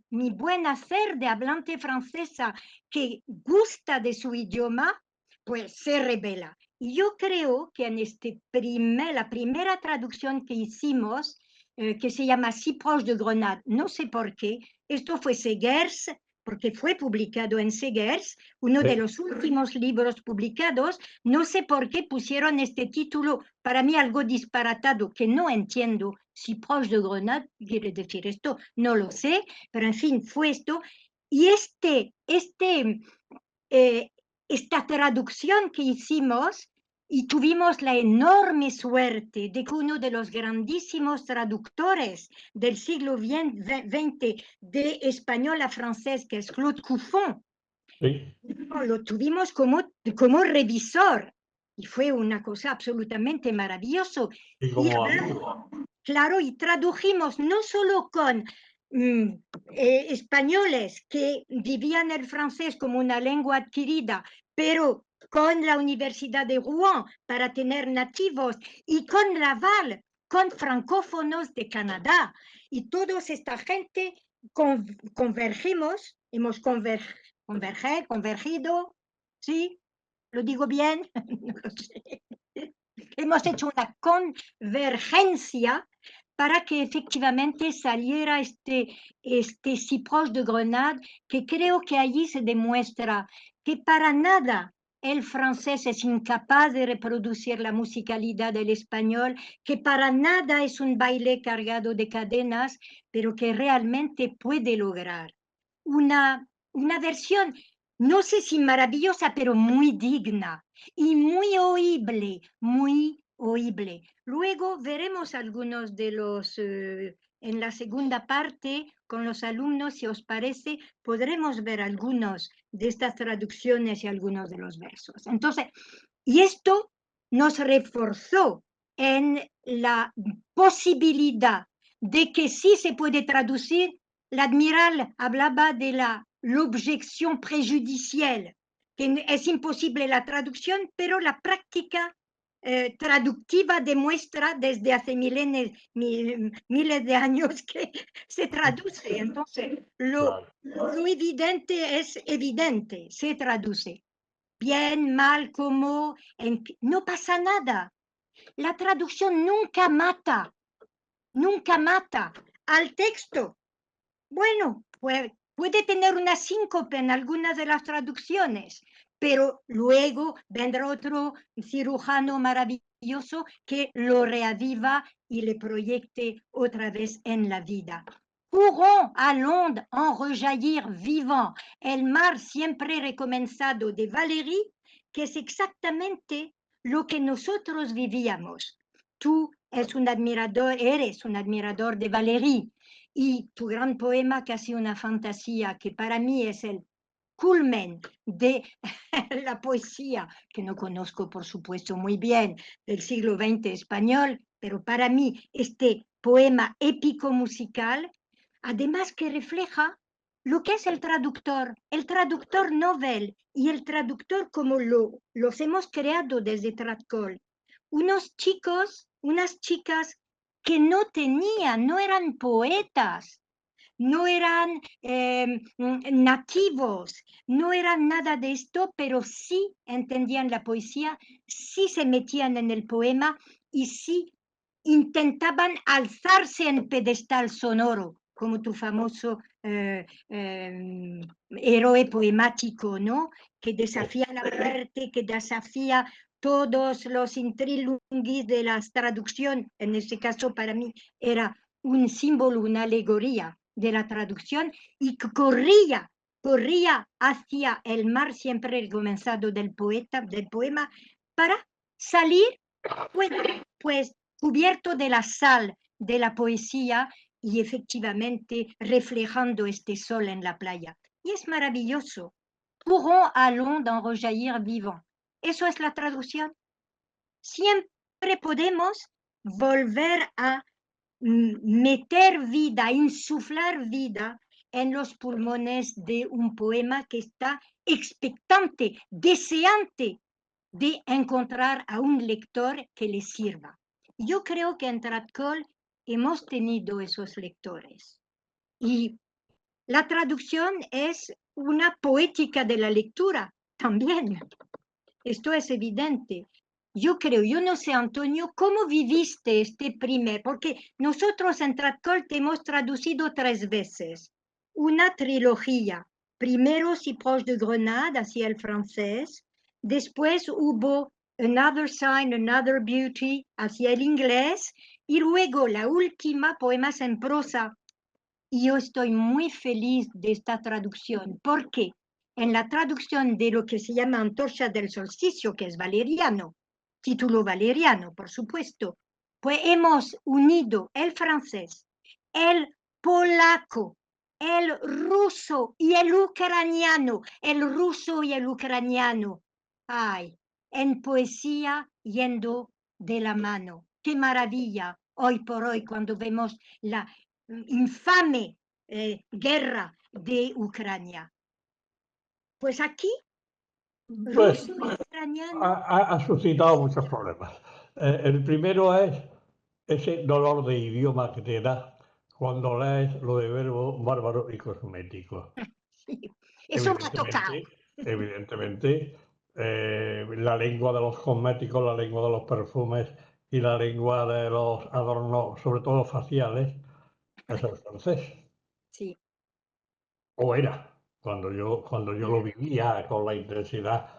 hacer de hablante francesa que gusta de su idioma, pues se revela. Y yo creo que en la primera traducción que hicimos, que se llama Si proche de Grenade, no sé por qué, esto fue Segers, porque fue publicado en Segers, uno de los últimos libros publicados, no sé por qué pusieron este título, para mí algo disparatado, que no entiendo. Si proche de Grenade quiere decir esto, no lo sé, pero en fin, fue esto. Y esta traducción que hicimos, y tuvimos la enorme suerte de que uno de los grandísimos traductores del siglo XX de español a francés, que es Claude Cuffon, Sí. lo tuvimos como revisor y fue una cosa absolutamente maravillosa. Y Y como hablamos, amigo. claro, y tradujimos no solo con españoles que vivían el francés como una lengua adquirida, pero con la Universidad de Rouen para tener nativos y con Laval, con francófonos de Canadá. Y toda esta gente convergimos, hemos convergido, ¿sí? ¿Lo digo bien? No lo sé. Hemos hecho una convergencia para que efectivamente saliera este Si proche de Grenade, que creo que allí se demuestra que para nada el francés es incapaz de reproducir la musicalidad del español, que para nada es un baile cargado de cadenas, pero que realmente puede lograr una versión, no sé si maravillosa, pero muy digna y muy oíble, muy oíble. Luego veremos algunos de los, en la segunda parte, con los alumnos, si os parece, podremos ver algunos de estas traducciones y algunos de los versos. Entonces, y esto nos reforzó en la posibilidad de que sí se puede traducir. L'admiral hablaba de l'objection préjudicielle, que es imposible la traducción, pero la práctica traductiva demuestra desde hace miles de años que se traduce. Entonces, Claro. lo evidente es evidente, se traduce. Bien, mal, como, no pasa nada. La traducción nunca mata al texto. Bueno, puede tener una síncope en algunas de las traducciones, pero luego vendrá otro cirujano maravilloso que lo reaviva y le proyecte otra vez en la vida. Courons à l'onde en rejaillir vivant, el mar siempre recomenzado de Valérie, que es exactamente lo que nosotros vivíamos. Tú eres un admirador de Valérie, y tu gran poema, casi una fantasía, que para mí es el culmen de la poesía, que no conozco por supuesto muy bien, del siglo XX español, pero para mí este poema épico musical, además que refleja lo que es el traductor novel y el traductor como los hemos creado desde Tradcol. Unos chicos, unas chicas que no tenían, no eran poetas, no eran nativos, no eran nada de esto, pero sí entendían la poesía, sí se metían en el poema y sí intentaban alzarse en pedestal sonoro, como tu famoso héroe poemático, ¿no? Que desafía la muerte, que desafía todos los intrilunguis de la traducción. En este caso, para mí, era un símbolo, una alegoría de la traducción, y que corría hacia el mar siempre recomenzado del poema, para salir, pues cubierto de la sal de la poesía y efectivamente reflejando este sol en la playa. Y es maravilloso. Courons, allons d'en rejaillir vivant. Eso es la traducción. Siempre podemos volver a meter vida, insuflar vida en los pulmones de un poema que está expectante, deseante de encontrar a un lector que le sirva. Yo creo que en Tradcol hemos tenido esos lectores. Y la traducción es una poética de la lectura también. Esto es evidente. Yo creo, yo no sé, Antonio, ¿cómo viviste este primer? Porque nosotros en Tradcol te hemos traducido 3 veces. Una trilogía. Primero, Si proche de Grenade, hacia el francés. Después hubo Another Sign, Another Beauty, hacia el inglés. Y luego la última, Poemas en prosa. Y yo estoy muy feliz de esta traducción. ¿Por qué? En la traducción de lo que se llama Antorcha del Solsticio, que es valeriano, título valeriano, por supuesto, pues hemos unido el francés, el polaco, el ruso y el ucraniano, el ruso y el ucraniano. Ay, en poesía yendo de la mano. ¡Qué maravilla! Hoy por hoy, cuando vemos la infame guerra de Ucrania. Pues aquí, Pues ruso y ucraniano. ha suscitado muchos problemas. El primero es ese dolor de idioma que te da cuando lees lo de verbo bárbaro y cosmético. Sí, eso me ha tocado. Evidentemente, la lengua de los cosméticos, la lengua de los perfumes y la lengua de los adornos, sobre todo faciales, es el francés. Sí. O era, cuando yo lo vivía con la intensidad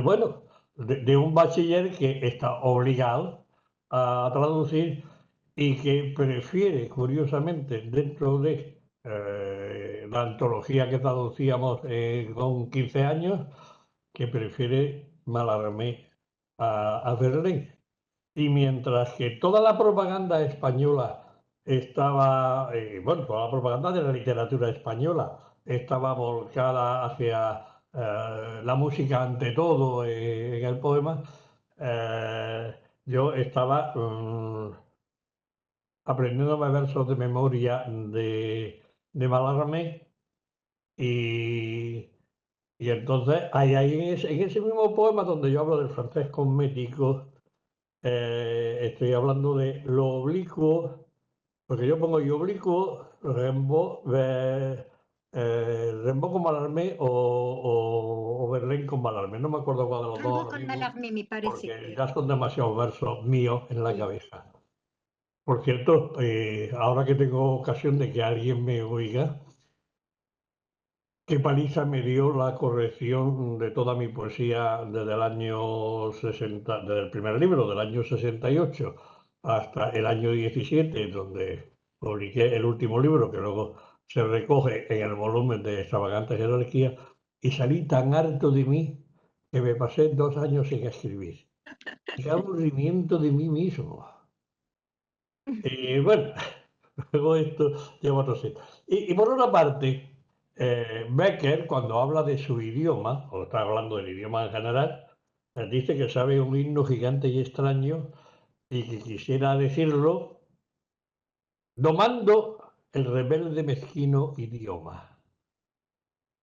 bueno, de un bachiller que está obligado a traducir y que prefiere, curiosamente, dentro de la antología que traducíamos con 15 años, que prefiere Mallarmé a Verlaine. Y mientras que toda la propaganda española estaba, bueno, toda la propaganda de la literatura española estaba volcada hacia la música ante todo en el poema, yo estaba aprendiéndome versos de memoria de Mallarmé y, y entonces ahí en ese mismo poema donde yo hablo del francés cosmético, estoy hablando de lo oblicuo, porque yo pongo y oblicuo, Rimbaud con Mallarmé o Verlaine con Mallarmé. No me acuerdo cuál de los dos Rimbaud ahora con mismo, Mallarmé, me parece. porque ya son demasiados versos míos en la Sí. cabeza. Por cierto, ahora que tengo ocasión de que alguien me oiga, qué paliza me dio la corrección de toda mi poesía desde el año 60, desde el primer libro del año 68 hasta el año 17, donde publiqué el último libro que luego se recoge en el volumen de Extravagante Jerarquía, y salí tan harto de mí que me pasé 2 años sin escribir. Qué aburrimiento de mí mismo. Y bueno, luego esto lleva otro sitio. Y por una parte, Becker, cuando habla de su idioma, o está hablando del idioma en general, dice que sabe un himno gigante y extraño y que quisiera decirlo domando el rebelde mezquino idioma.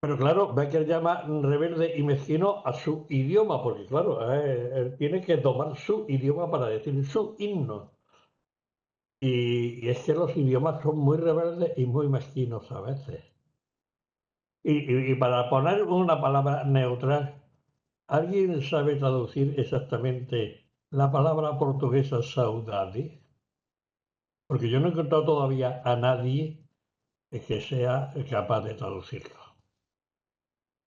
Pero claro, Becker llama rebelde y mezquino a su idioma, porque claro, él tiene que domar su idioma para decir su himno. Y es que los idiomas son muy rebeldes y muy mezquinos a veces. Y para poner una palabra neutral, ¿alguien sabe traducir exactamente la palabra portuguesa saudade? Porque yo no he encontrado todavía a nadie que sea capaz de traducirlo.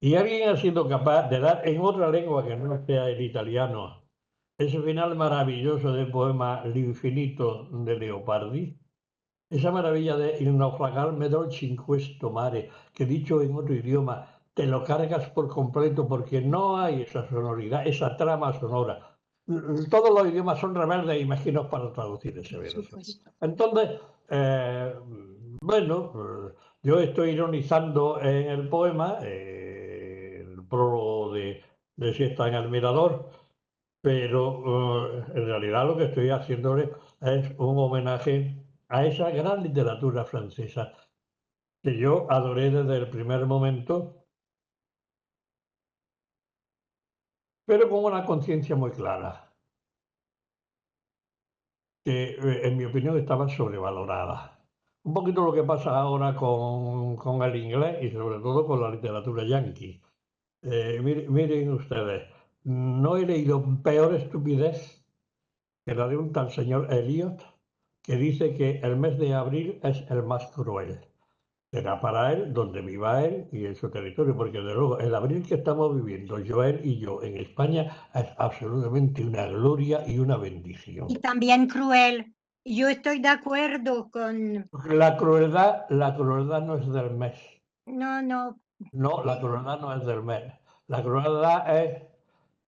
Y alguien ha sido capaz de dar en otra lengua que no sea el italiano ese final maravilloso del poema L'infinito de Leopardi. Esa maravilla de Il naufragarme dolce in questo mare, que dicho en otro idioma, te lo cargas por completo porque no hay esa sonoridad, esa trama sonora. Todos los idiomas son rebeldes y mezquinos para traducir ese Por verso. supuesto. Entonces, bueno, yo estoy ironizando en el poema, el prólogo de Siesta en el Mirador, pero en realidad lo que estoy haciéndole es un homenaje a esa gran literatura francesa que yo adoré desde el primer momento, pero con una conciencia muy clara, que en mi opinión estaba sobrevalorada. Un poquito lo que pasa ahora con el inglés y sobre todo con la literatura yanqui. Miren ustedes, no he leído peor estupidez que la de un tal señor Eliot, que dice que el mes de abril es el más cruel. Será para él, donde viva él y en su territorio, porque de luego el abril que estamos viviendo, Joel y yo, en España, es absolutamente una gloria y una bendición. Y también cruel. Yo estoy de acuerdo con... La crueldad no es del mes. No, no. No, la crueldad no es del mes. La crueldad es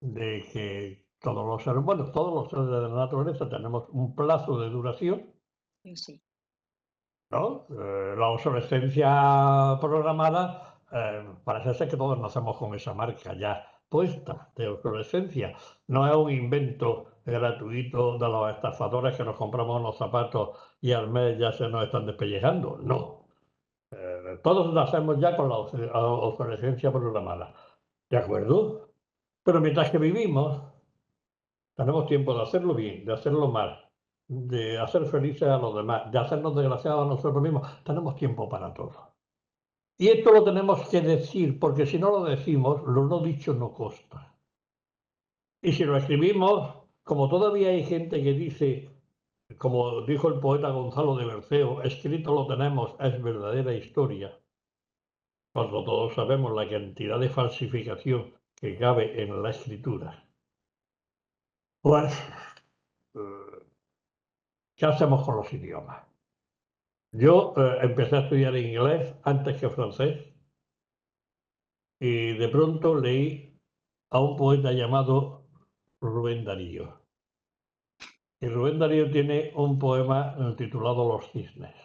de que todos los seres, bueno, todos los seres de la naturaleza tenemos un plazo de duración, Sí. ¿no? La obsolescencia programada, parece ser que todos nacemos con esa marca ya puesta de obsolescencia. No es un invento gratuito de los estafadores que nos compramos unos zapatos y al mes ya se nos están despellejando. No. Todos nacemos ya con la obsolescencia programada. ¿De acuerdo? Pero mientras que vivimos, tenemos tiempo de hacerlo bien, de hacerlo mal, de hacer felices a los demás, de hacernos desgraciados a nosotros mismos. Tenemos tiempo para todo. Y esto lo tenemos que decir, porque si no lo decimos, lo no dicho no consta. Y si lo escribimos, como todavía hay gente que dice, como dijo el poeta Gonzalo de Berceo, escrito lo tenemos, es verdadera historia, cuando todos sabemos la cantidad de falsificación que cabe en la escritura. Pues, ¿qué hacemos con los idiomas? Yo empecé a estudiar inglés antes que francés y de pronto leí a un poeta llamado Rubén Darío. Y Rubén Darío tiene un poema titulado Los cisnes.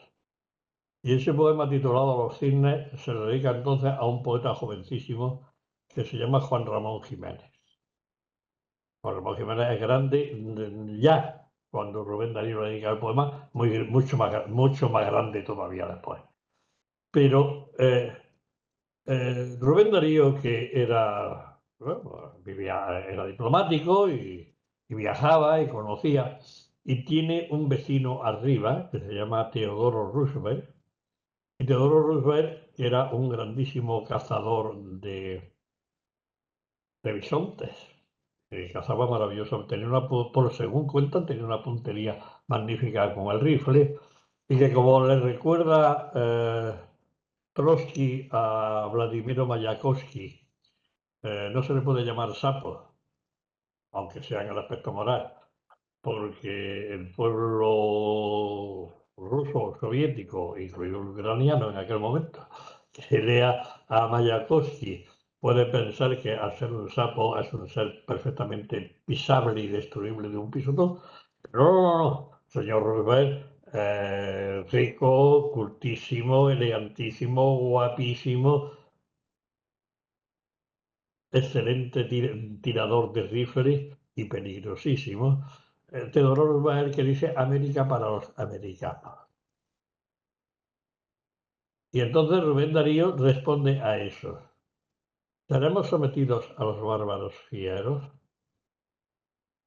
Y ese poema titulado Los cisnes se le dedica entonces a un poeta jovencísimo que se llama Juan Ramón Jiménez. Juan Ramón Jiménez es grande ya cuando Rubén Darío le dedica el poema, mucho más grande todavía después. Pero Rubén Darío, que era, bueno, era diplomático y viajaba y conocía, y tiene un vecino arriba que se llama Teodoro Roosevelt. Y Teodoro Roosevelt era un grandísimo cazador de bisontes. Cazaba maravilloso, según cuentan, tenía una puntería magnífica con el rifle, y que como le recuerda Trotsky a Vladimiro Mayakovsky, no se le puede llamar sapo, aunque sea en el aspecto moral, porque el pueblo ruso, soviético, incluido el ucraniano en aquel momento, que lea a Mayakovsky, puede pensar que al ser un sapo es un ser perfectamente pisable y destruible de un pisotón. Pero no, señor Roosevelt rico, cultísimo, elegantísimo, guapísimo, excelente tirador de rifles y peligrosísimo. Teodoro Roosevelt que dice América para los americanos. Y entonces Rubén Darío responde a eso. ¿Seremos sometidos a los bárbaros fieros?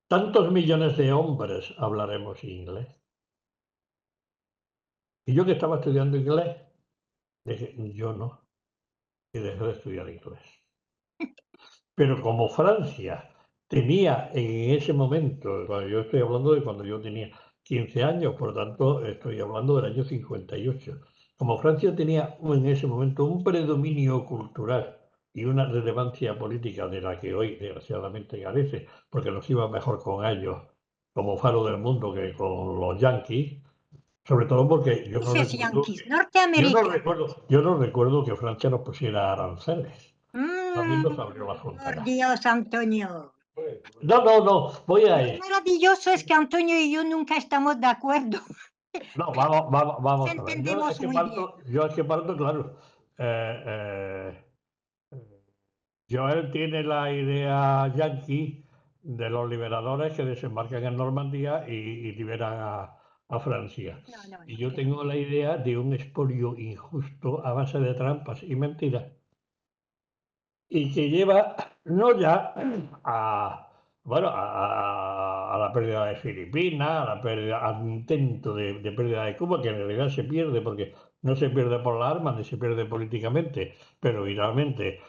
¿Tantos millones de hombres hablaremos inglés? Y yo que estaba estudiando inglés, dije, yo no, y dejé de estudiar inglés. Pero como Francia tenía en ese momento, yo estoy hablando de cuando yo tenía 15 años, por tanto estoy hablando del año 58, como Francia tenía en ese momento un predominio cultural y una relevancia política de la que hoy desgraciadamente carece, porque nos iba mejor con ellos como faro del mundo que con los yanquis, sobre todo porque Dices yanquis, norteamericanos. yo no recuerdo que Francia nos pusiera aranceles. También nos abrió la Por frontera. Dios, Antonio. No, voy a Lo ir. maravilloso es que Antonio y yo nunca estamos de acuerdo. No, vamos Nos a ver. entendemos muy bien. Yo es que parto, claro. Joel tiene la idea yanqui de los liberadores que desembarcan en Normandía y liberan a Francia. No, Y yo que tengo la idea de un expolio injusto a base de trampas y mentiras. Y que lleva no ya a la pérdida de Filipinas, al intento de pérdida de Cuba, que en realidad se pierde porque no se pierde por la arma ni se pierde políticamente, pero finalmente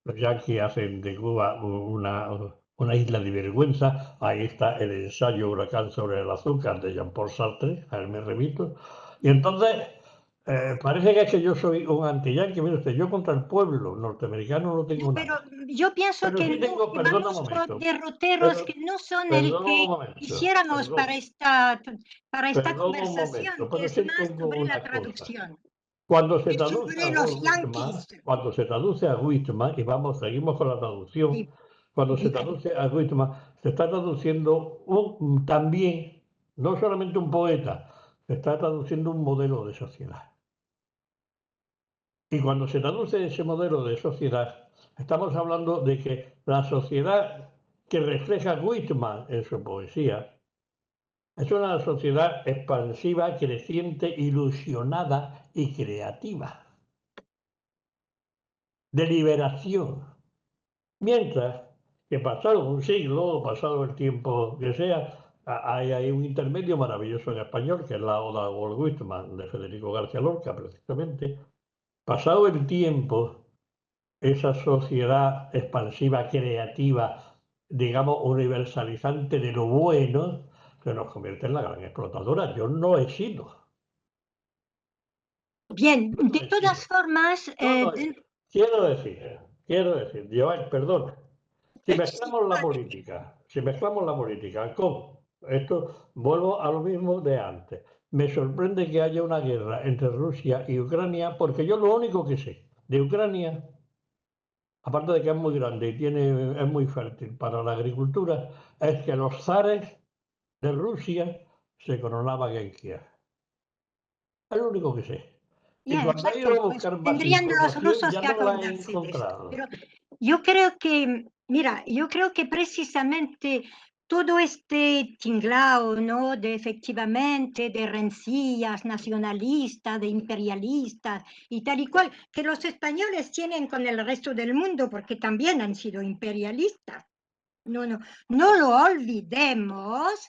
los yanquis hacen de Cuba una isla de vergüenza. Ahí está el ensayo Huracán sobre el azúcar de Jean-Paul Sartre, a él me remito. Y entonces parece que es que yo soy un anti-yanqui. Mire usted, yo contra el pueblo norteamericano no tengo pero nada. yo pienso Pero que sí no, tengo, que perdona un vamos con momento, derroteros que no son el perdona que un momento, quisiéramos para esta perdona un conversación, momento, que pero es sí más tengo sobre la una cosa. traducción, Cuando se que traduce a sobre los Whitman, yanquis. cuando se traduce a Whitman, y seguimos con la traducción, cuando se traduce a Whitman, se está traduciendo también, no solamente un poeta, se está traduciendo un modelo de sociedad. Y cuando se traduce ese modelo de sociedad, estamos hablando de que la sociedad que refleja Whitman en su poesía es una sociedad expansiva, creciente, ilusionada y creativa, de liberación. Mientras que pasado un siglo, pasado el tiempo que sea, hay un intermedio maravilloso en español, que es la Oda a Walt Whitman de Federico García Lorca, precisamente. Pasado el tiempo, esa sociedad expansiva, creativa, digamos, universalizante de lo bueno, se nos convierte en la gran explotadora. Yo no he sido. Bien, Yo no de he todas sido. formas, Quiero decir, Joan, perdón, si mezclamos la política con esto, vuelvo a lo mismo de antes. Me sorprende que haya una guerra entre Rusia y Ucrania, porque yo lo único que sé de Ucrania, aparte de que es muy grande y es muy fértil para la agricultura, es que los zares de Rusia se coronaban en Kiev. Es lo único que sé. Y cuando he ido exacto, a pues buscar más tendrían los información, rusos ya que no la he acordarse de esto. encontrado. Pero yo creo que, mira, yo creo que precisamente todo este tinglao, ¿no? De efectivamente, de rencillas nacionalistas, de imperialistas y tal y cual, que los españoles tienen con el resto del mundo, porque también han sido imperialistas. No lo olvidemos,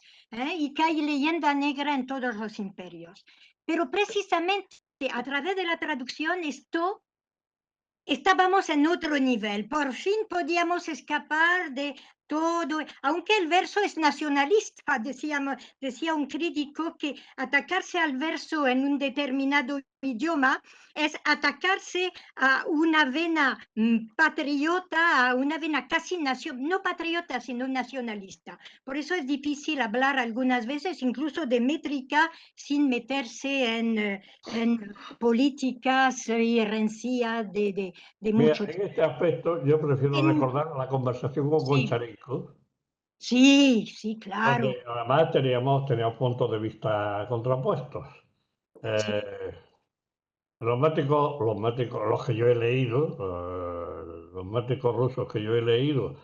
y que hay leyenda negra en todos los imperios. Pero precisamente a través de la traducción estábamos en otro nivel. Por fin podíamos escapar de todo, aunque el verso es nacionalista, decía un crítico que atacarse al verso en un determinado idioma es atacarse a una vena patriota, a una vena casi no patriota, sino nacionalista. Por eso es difícil hablar algunas veces, incluso de métrica, sin meterse en políticas y rencillas de Mira, mucho en tiempo. este aspecto yo prefiero recordar la conversación con Sí, Goncharenko, Sí, sí, claro. Porque además teníamos puntos de vista contrapuestos. Sí. Los que yo he leído, los médicos rusos que yo he leído,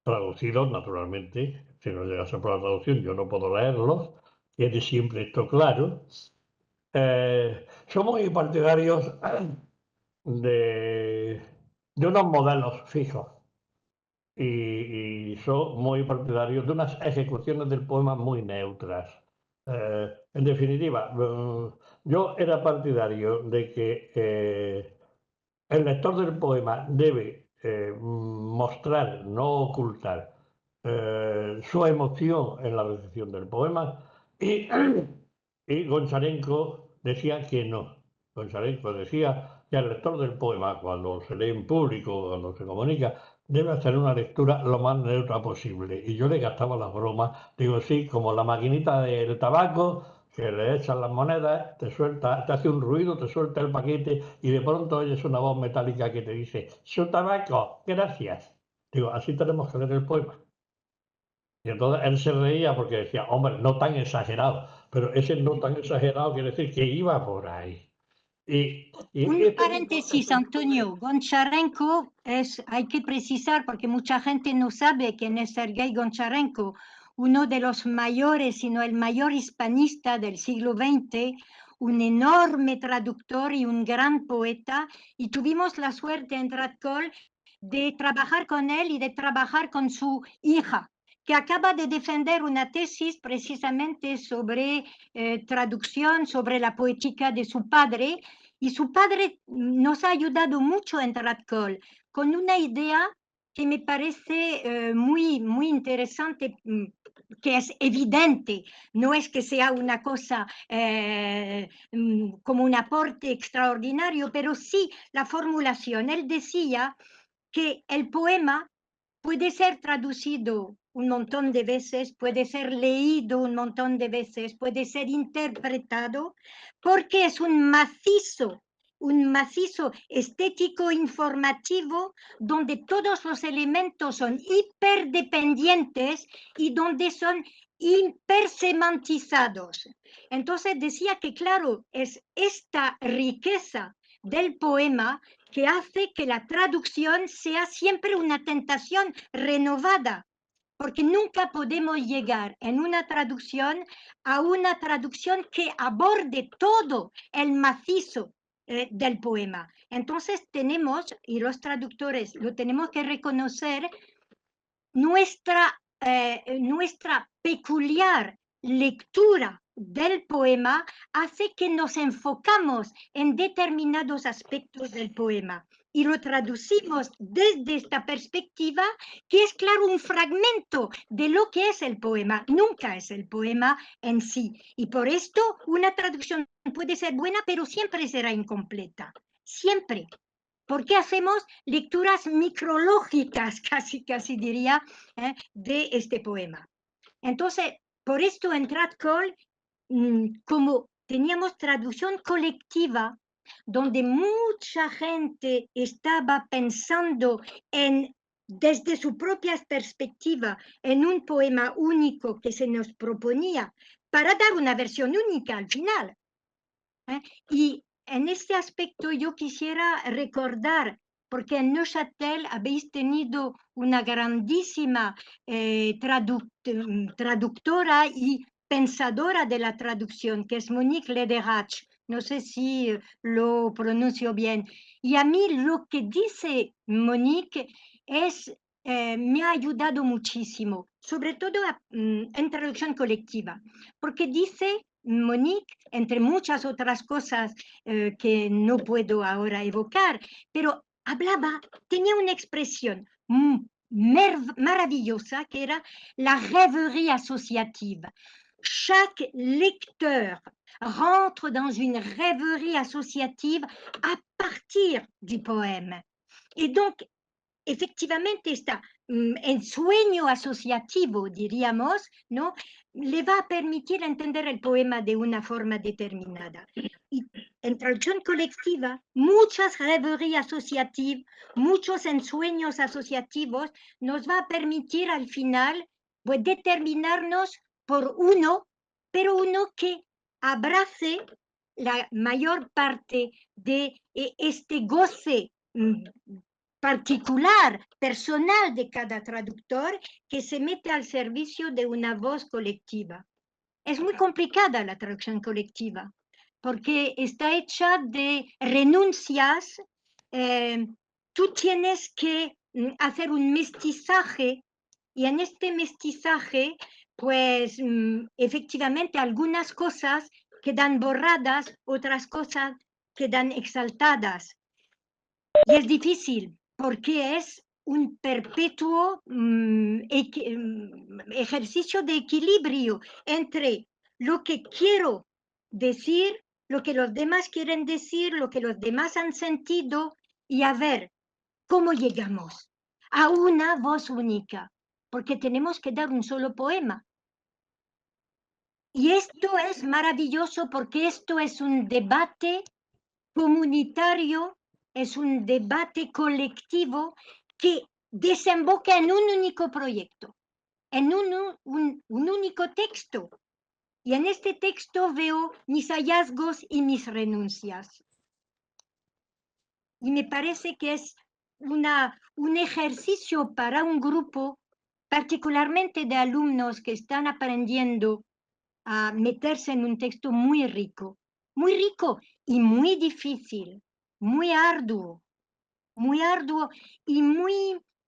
traducidos naturalmente, si no llegase por la traducción yo no puedo leerlos, tiene siempre esto claro. Somos muy partidarios de, de unos modelos fijos y son muy partidarios de unas ejecuciones del poema muy neutras. En definitiva, yo era partidario de que el lector del poema debe mostrar, no ocultar, su emoción en la recepción del poema y, y Goncharenko decía que no. Goncharenko decía que el lector del poema, cuando se lee en público, cuando se comunica, debe hacer una lectura lo más neutra posible. Y yo le gastaba las bromas, digo, sí, como la maquinita del tabaco, que le echas las monedas, te suelta, te hace un ruido, te suelta el paquete y de pronto oyes una voz metálica que te dice, su tabaco, gracias. Digo, así tenemos que leer el poema. Y entonces él se reía porque decía, hombre, no tan exagerado, pero ese no tan exagerado quiere decir que iba por ahí. Y Un este tipo paréntesis, Antonio. Goncharenko hay que precisar, porque mucha gente no sabe quién es Sergei Goncharenko, uno de los mayores, sino el mayor hispanista del siglo XX, un enorme traductor y un gran poeta, y tuvimos la suerte en Tradcol de trabajar con él y de trabajar con su hija, que acaba de defender una tesis precisamente sobre traducción, sobre la poética de su padre, y su padre nos ha ayudado mucho en Tradcol con una idea que me parece muy, muy interesante, que es evidente, no es que sea una cosa como un aporte extraordinario, pero sí la formulación. Él decía que el poema puede ser traducido un montón de veces, puede ser leído un montón de veces, puede ser interpretado, porque es un macizo estético informativo donde todos los elementos son hiperdependientes y donde son hipersemantizados. Entonces decía que, claro, es esta riqueza del poema que hace que la traducción sea siempre una tentación renovada, porque nunca podemos llegar en una traducción a una traducción que aborde todo el macizo del poema. Entonces tenemos, y los traductores lo tenemos que reconocer, nuestra peculiar lectura del poema hace que nos enfocamos en determinados aspectos del poema y lo traducimos desde esta perspectiva, que es, claro, un fragmento de lo que es el poema, nunca es el poema en sí. Y por esto una traducción puede ser buena, pero siempre será incompleta, siempre. Porque hacemos lecturas micrológicas, casi diría, de este poema. Entonces, por esto en Tradcol, como teníamos traducción colectiva, donde mucha gente estaba pensando desde su propia perspectiva en un poema único que se nos proponía para dar una versión única al final. Y en este aspecto yo quisiera recordar, porque en Neuchâtel habéis tenido una grandísima traductora y pensadora de la traducción, que es Monique Lederach. No sé si lo pronuncio bien. Y a mí lo que dice Monique me ha ayudado muchísimo, sobre todo en traducción colectiva, porque dice Monique, entre muchas otras cosas que no puedo ahora evocar, pero tenía una expresión maravillosa que era la rêverie associative. Chaque lecteur rentre dans une rêverie associative à partir du poème. Et donc, efectivamente está el sueño asociativo, diríamos, ¿no? Le va a permitir entender el poema de una forma determinada. Y en traducción colectiva, muchas rêveries associatives, muchos ensueños asociativos nos va a permitir al final, pues determinarnos por uno, pero uno que abrace la mayor parte de este goce particular, personal de cada traductor, que se mete al servicio de una voz colectiva. Es muy complicada la traducción colectiva, porque está hecha de renuncias. Tú tienes que hacer un mestizaje, y en este mestizaje, pues efectivamente algunas cosas quedan borradas, otras cosas quedan exaltadas. Y es difícil, porque es un perpetuo ejercicio de equilibrio entre lo que quiero decir, lo que los demás quieren decir, lo que los demás han sentido, y a ver cómo llegamos a una voz única, porque tenemos que dar un solo poema. Y esto es maravilloso, porque esto es un debate comunitario, es un debate colectivo que desemboca en un único proyecto, en un único texto. Y en este texto veo mis hallazgos y mis renuncias. Y me parece que es un ejercicio para un grupo, particularmente de alumnos que están aprendiendo a meterse en un texto muy rico y muy difícil, muy arduo y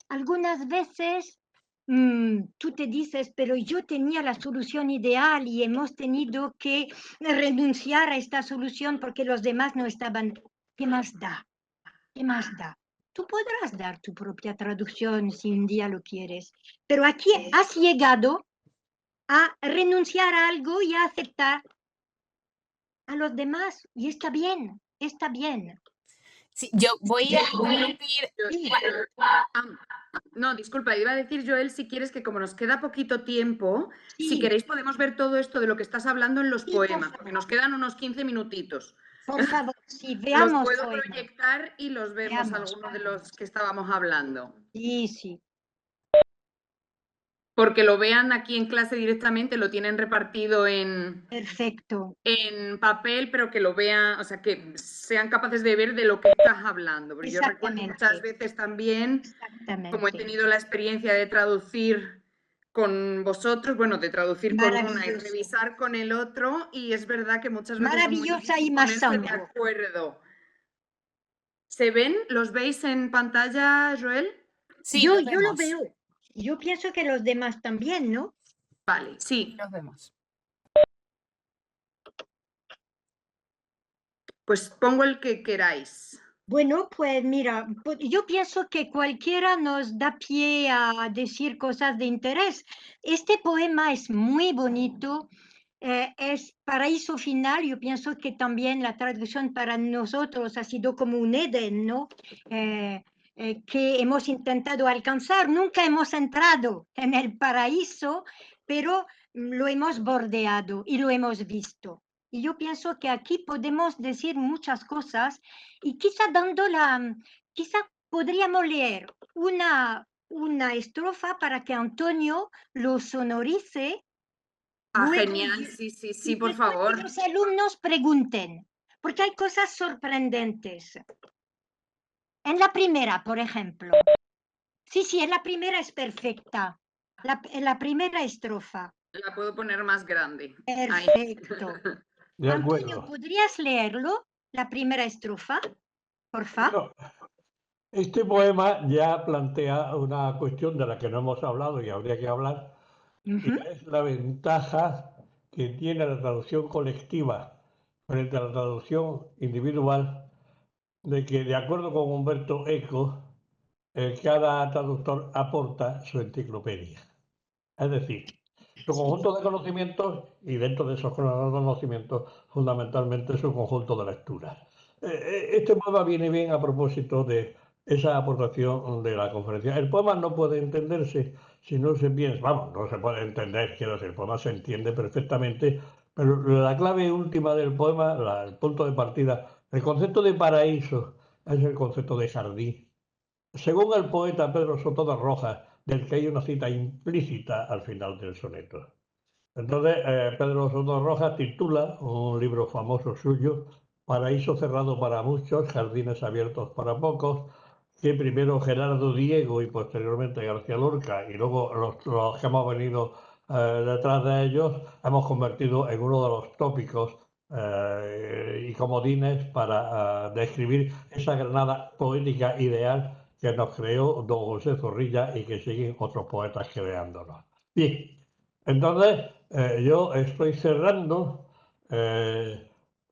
algunas veces tú te dices, pero yo tenía la solución ideal y hemos tenido que renunciar a esta solución porque los demás no estaban. ¿Qué más da? ¿Qué más da? Tú podrás dar tu propia traducción si un día lo quieres, pero aquí has llegado a renunciar a algo y a aceptar a los demás, y está bien, está bien. Sí, yo voy a interrumpir. No, disculpa, iba a decir, Joel, si quieres, que como nos queda poquito tiempo, Sí. si queréis podemos ver todo esto de lo que estás hablando en los Sí, por poemas, favor. porque nos quedan unos 15 minutitos. Por favor, sí, veamos. Los puedo poemas. proyectar y los vemos, Veamos. algunos de los que estábamos hablando. Sí, sí. Porque lo vean aquí en clase directamente, lo tienen repartido Perfecto. en papel, pero que lo vean, o sea, que sean capaces de ver de lo que estás hablando. Porque yo recuerdo muchas veces también, como he tenido la experiencia de traducir con vosotros, bueno, de traducir con una y revisar con el otro, y es verdad que muchas veces Maravillosa es muy difícil ponerse de acuerdo. ¿Se ven? ¿Los veis en pantalla, Joel? Sí, yo los lo veo. Yo pienso que los demás también, ¿no? Vale, sí. Los vemos. Pues pongo el que queráis. Bueno, pues mira, yo pienso que cualquiera nos da pie a decir cosas de interés. Este poema es muy bonito, es Paraíso Final. Yo pienso que también la traducción para nosotros ha sido como un Edén, ¿no? Que hemos intentado alcanzar. Nunca hemos entrado en el paraíso, pero lo hemos bordeado y lo hemos visto. Y yo pienso que aquí podemos decir muchas cosas, y quizá quizá podríamos leer una estrofa para que Antonio lo sonorice. Genial, sí, por favor. Que los alumnos pregunten, porque hay cosas sorprendentes. En la primera, por ejemplo. Sí, en la primera es perfecta. La primera estrofa. La puedo poner más grande. Perfecto. De acuerdo. Antonio, ¿podrías leerlo? La primera estrofa, por favor. Bueno, este poema ya plantea una cuestión de la que no hemos hablado y habría que hablar, y es la ventaja que tiene la traducción colectiva frente a la traducción individual, de que, de acuerdo con Humberto Eco, cada traductor aporta su enciclopedia. Es decir, su conjunto de conocimientos, y dentro de esos conocimientos, fundamentalmente su conjunto de lecturas. Este poema viene bien a propósito de esa aportación de la conferencia. El poema no puede entenderse si no se piensa, vamos, no se puede entender, quiero decir, el poema se entiende perfectamente, pero la clave última del poema, el punto de partida, el concepto de paraíso es el concepto de jardín. Según el poeta Pedro Soto de Rojas, del que hay una cita implícita al final del soneto. Entonces, Pedro Soto Rojas titula un libro famoso suyo, Paraíso cerrado para muchos, jardines abiertos para pocos, que primero Gerardo Diego y posteriormente García Lorca, y luego los que hemos venido detrás de ellos, hemos convertido en uno de los tópicos y comodines para describir esa Granada poética ideal que nos creó don José Zorrilla y que siguen otros poetas creándonos. Bien, entonces yo estoy cerrando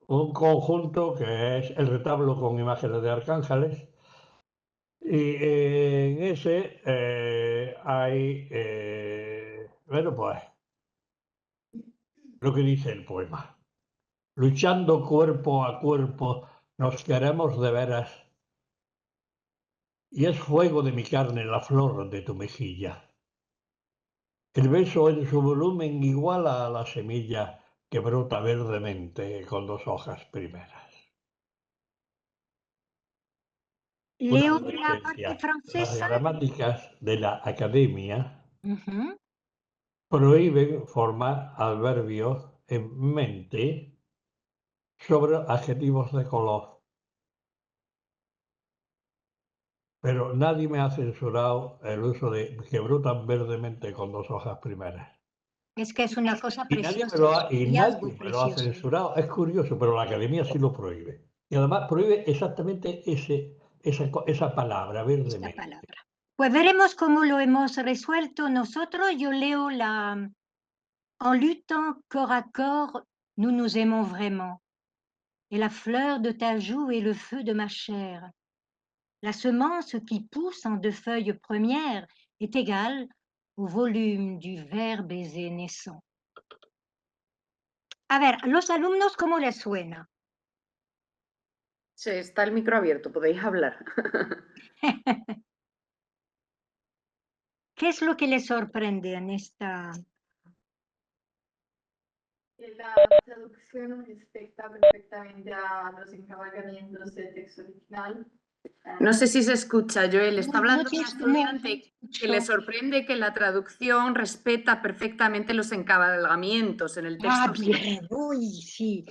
un conjunto que es el retablo con imágenes de arcángeles, y en ese hay, bueno, pues lo que dice el poema. Luchando cuerpo a cuerpo nos queremos de veras, y es fuego de mi carne la flor de tu mejilla. El beso en su volumen iguala a la semilla que brota verdemente con 2 hojas primeras. Una Leo la advertencia. parte Las francesa. gramáticas de la academia Ujú. prohíben formar adverbios en mente sobre adjetivos de color. Pero nadie me ha censurado el uso de que brotan verdemente con 2 hojas primeras. Es que es una cosa Y nadie preciosa, me lo es ha, un y hallazgo nadie me lo ha precioso. censurado. Es curioso, pero la academia sí lo prohíbe. Y además prohíbe exactamente esa palabra, Esta verdemente. palabra. Pues veremos cómo lo hemos resuelto nosotros. Yo leo la En luttant corps à corps, nous nous aimons vraiment. Et la fleur de ta joue est le feu de ma chair. La semence qui pousse en 2 feuilles premières est égale au volume du vert baiser naissant. A ver, los alumnos, ¿cómo les suena? Sí, está el micro abierto, podéis hablar. ¿Qué es lo que les sorprende en esta? La traducción respecta perfectamente a los encabalgamientos del texto original. No sé si se escucha, Joel. Está hablando un No estudiante que le sorprende que la traducción respeta perfectamente los encabalgamientos en el texto. Ah, bien, uy, sí.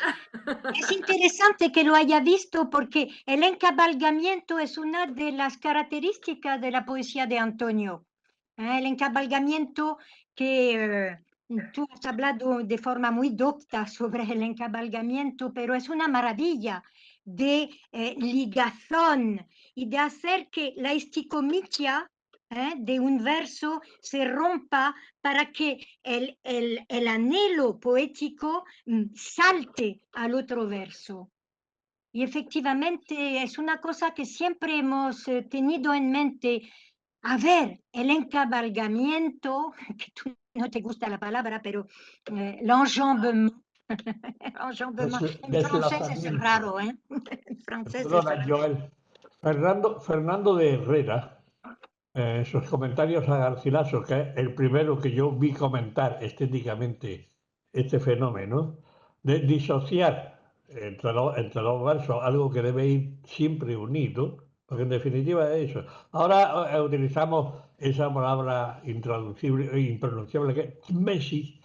Es interesante que lo haya visto porque el encabalgamiento es una de las características de la poesía de Antonio. El encabalgamiento que tú has hablado de forma muy docta sobre el encabalgamiento, pero es una maravilla de ligazón y de hacer que la esticomitia de un verso se rompa para que el anhelo poético salte al otro verso. Y efectivamente es una cosa que siempre hemos tenido en mente. A ver, el encabalgamiento, que tú no te gusta la palabra, pero l'enjambement, enjambement, en francés es Desplazamiento. raro, ¿eh? En francés es Perdona, raro. Joel. Fernando de Herrera, en sus comentarios a Garcilaso, que es el primero que yo vi comentar estéticamente este fenómeno, de disociar entre los versos algo que debe ir siempre unido, porque en definitiva es eso. Ahora utilizamos esa palabra intraducible e impronunciable que es Messi,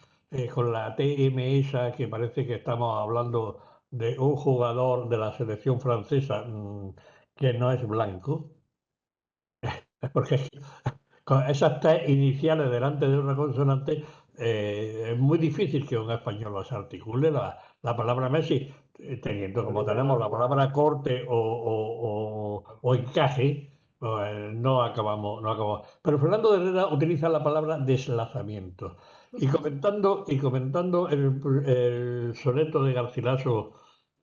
con la TM esa, que parece que estamos hablando de un jugador de la selección francesa que no es blanco, porque con esas T iniciales delante de una consonante, es muy difícil que un español las articule. La palabra Messi, teniendo como tenemos la palabra corte o encaje, pues no acabamos. Pero Fernando de Herrera utiliza la palabra deslazamiento. Y comentando el soneto de Garcilaso,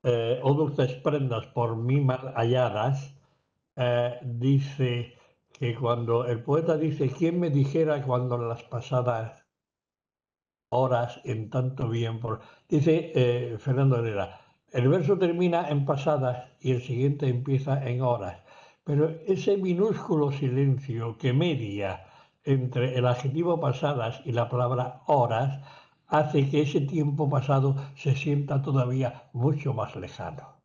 O dulces prendas por mí mal halladas, dice que cuando el poeta dice, ¿quién me dijera cuando en las pasadas horas en tanto bien Dice Fernando Herrera, el verso termina en pasadas y el siguiente empieza en horas, pero ese minúsculo silencio que media entre el adjetivo pasadas y la palabra horas hace que ese tiempo pasado se sienta todavía mucho más lejano.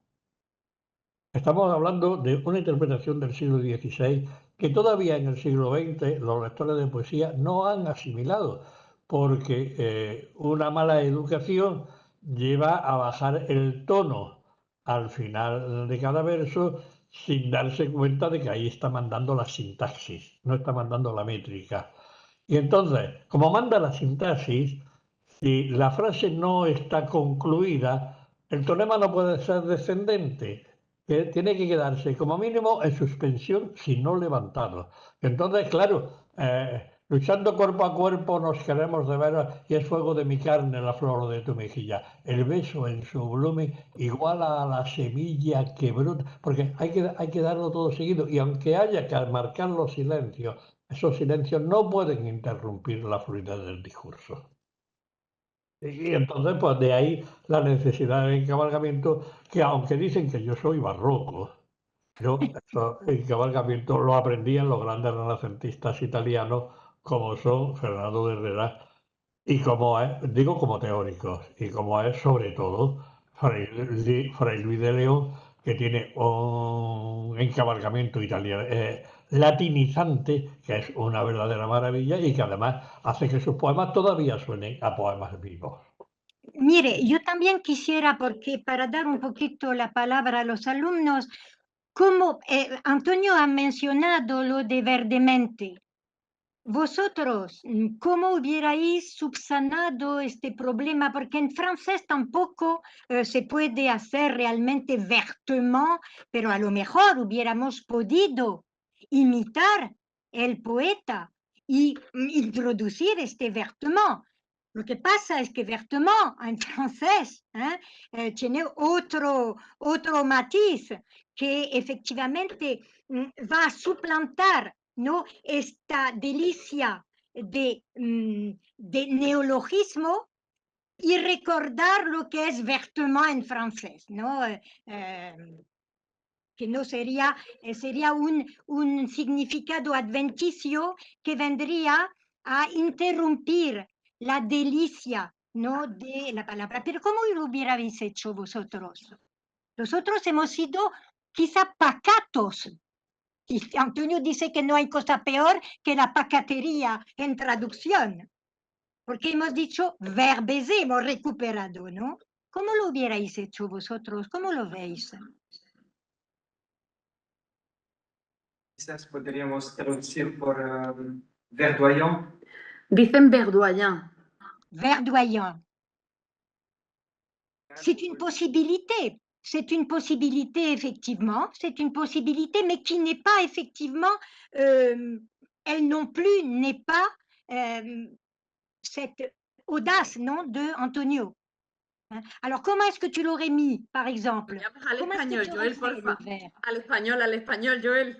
Estamos hablando de una interpretación del siglo XVI que todavía en el siglo XX los lectores de poesía no han asimilado, porque una mala educación lleva a bajar el tono al final de cada verso sin darse cuenta de que ahí está mandando la sintaxis, no está mandando la métrica. Y entonces, como manda la sintaxis, si la frase no está concluida, el tonema no puede ser descendente, que tiene que quedarse como mínimo en suspensión, si no levantado. Entonces, claro, luchando cuerpo a cuerpo nos queremos de veras y es fuego de mi carne la flor de tu mejilla. El beso en su volumen iguala a la semilla que brota, porque hay que darlo todo seguido y aunque haya que marcar los silencios, esos silencios no pueden interrumpir la fluidez del discurso. Y entonces, pues de ahí la necesidad de encabalgamiento, que aunque dicen que yo soy barroco, yo eso, encabalgamiento lo aprendí en los grandes renacentistas italianos, como son Fernando de Herrera, y como es, digo como teóricos, y como es sobre todo Fray Luis de León, que tiene un encabalgamiento italiano, latinizante, que es una verdadera maravilla y que además hace que sus poemas todavía suenen a poemas vivos. Mire, yo también quisiera, porque para dar un poquito la palabra a los alumnos, como Antonio ha mencionado lo de verdemente, vosotros, ¿cómo hubierais subsanado este problema? Porque en francés tampoco se puede hacer realmente vertement, pero a lo mejor hubiéramos podido imitar el poeta y introducir este vertement. Lo que pasa es que vertement en francés tiene otro matiz que efectivamente va a suplantar, ¿no?, esta delicia de neologismo y recordar lo que es vertement en francés, ¿no? Que no sería, sería un significado adventicio que vendría a interrumpir la delicia, ¿no?, de la palabra. Pero ¿cómo lo hubierais hecho vosotros? Nosotros hemos sido quizá pacatos. Y Antonio dice que no hay cosa peor que la pacatería en traducción, porque hemos dicho verbes, hemos recuperado, ¿no? ¿Cómo lo hubierais hecho vosotros? ¿Cómo lo veis? Quizás podríamos traducir por verdoyant. Dicen verdoyant. Verdoyant. C'est une possibilité, effectivement, c'est une possibilité, mais qui n'est pas effectivement, elle non plus n'est pas cette audace, non, de Antonio. Alors, comment est-ce que tu l'aurais mis, par exemple? Al español, Joel, porfa. Al español, Joel.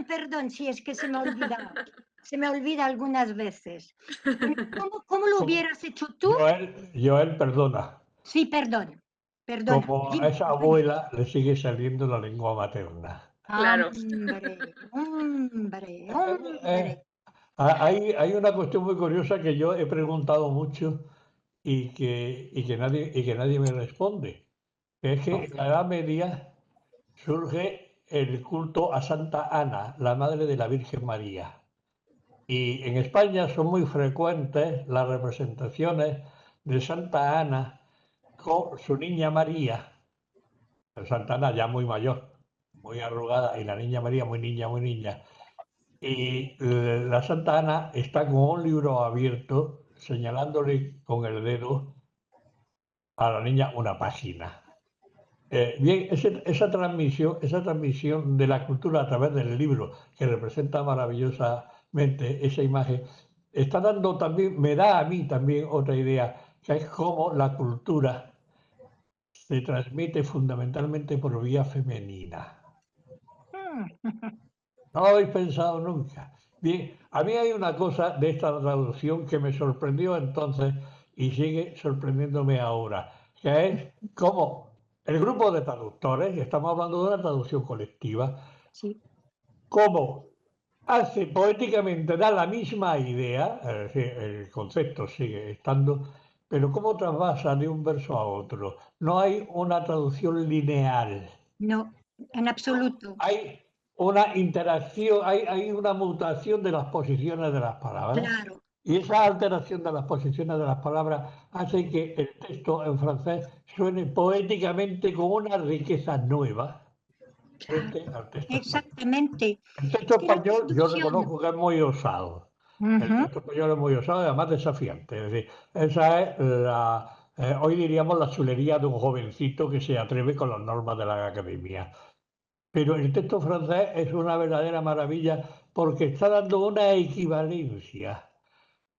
Perdón, si es que se me olvida. Se me olvida algunas veces. ¿Cómo lo hubieras hecho tú? Joel, perdona. Sí, perdón. Como a esa abuela le sigue saliendo la lengua materna. Claro. Hombre. Hay una cuestión muy curiosa que yo he preguntado mucho y que nadie me responde. Es que en la Edad Media surge el culto a Santa Ana, la madre de la Virgen María. Y en España son muy frecuentes las representaciones de Santa Ana con su niña María. Santa Ana ya muy mayor, muy arrugada, y la niña María muy niña. Y la Santa Ana está con un libro abierto señalándole con el dedo a la niña una página. Bien, esa transmisión de la cultura a través del libro, que representa maravillosamente esa imagen, está dando también, me da a mí también otra idea, que es cómo la cultura se transmite fundamentalmente por vía femenina. No lo habéis pensado nunca. Bien, a mí hay una cosa de esta traducción que me sorprendió entonces y sigue sorprendiéndome ahora, que es cómo el grupo de traductores, y estamos hablando de una traducción colectiva, sí, cómo hace poéticamente, da la misma idea, es decir, el concepto sigue estando, pero cómo trasvasa de un verso a otro. No hay una traducción lineal. no, en absoluto. Hay una interacción, hay una mutación de las posiciones de las palabras. Claro. Y esa alteración de las posiciones de las palabras hace que el texto en francés suene poéticamente con una riqueza nueva frente al texto español. Exactamente. El texto Es que la español yo traducción- reconozco que es muy osado. El Ujú. texto español es muy osado y además desafiante. Es decir, esa es hoy diríamos la chulería de un jovencito que se atreve con las normas de la academia. Pero el texto francés es una verdadera maravilla porque está dando una equivalencia.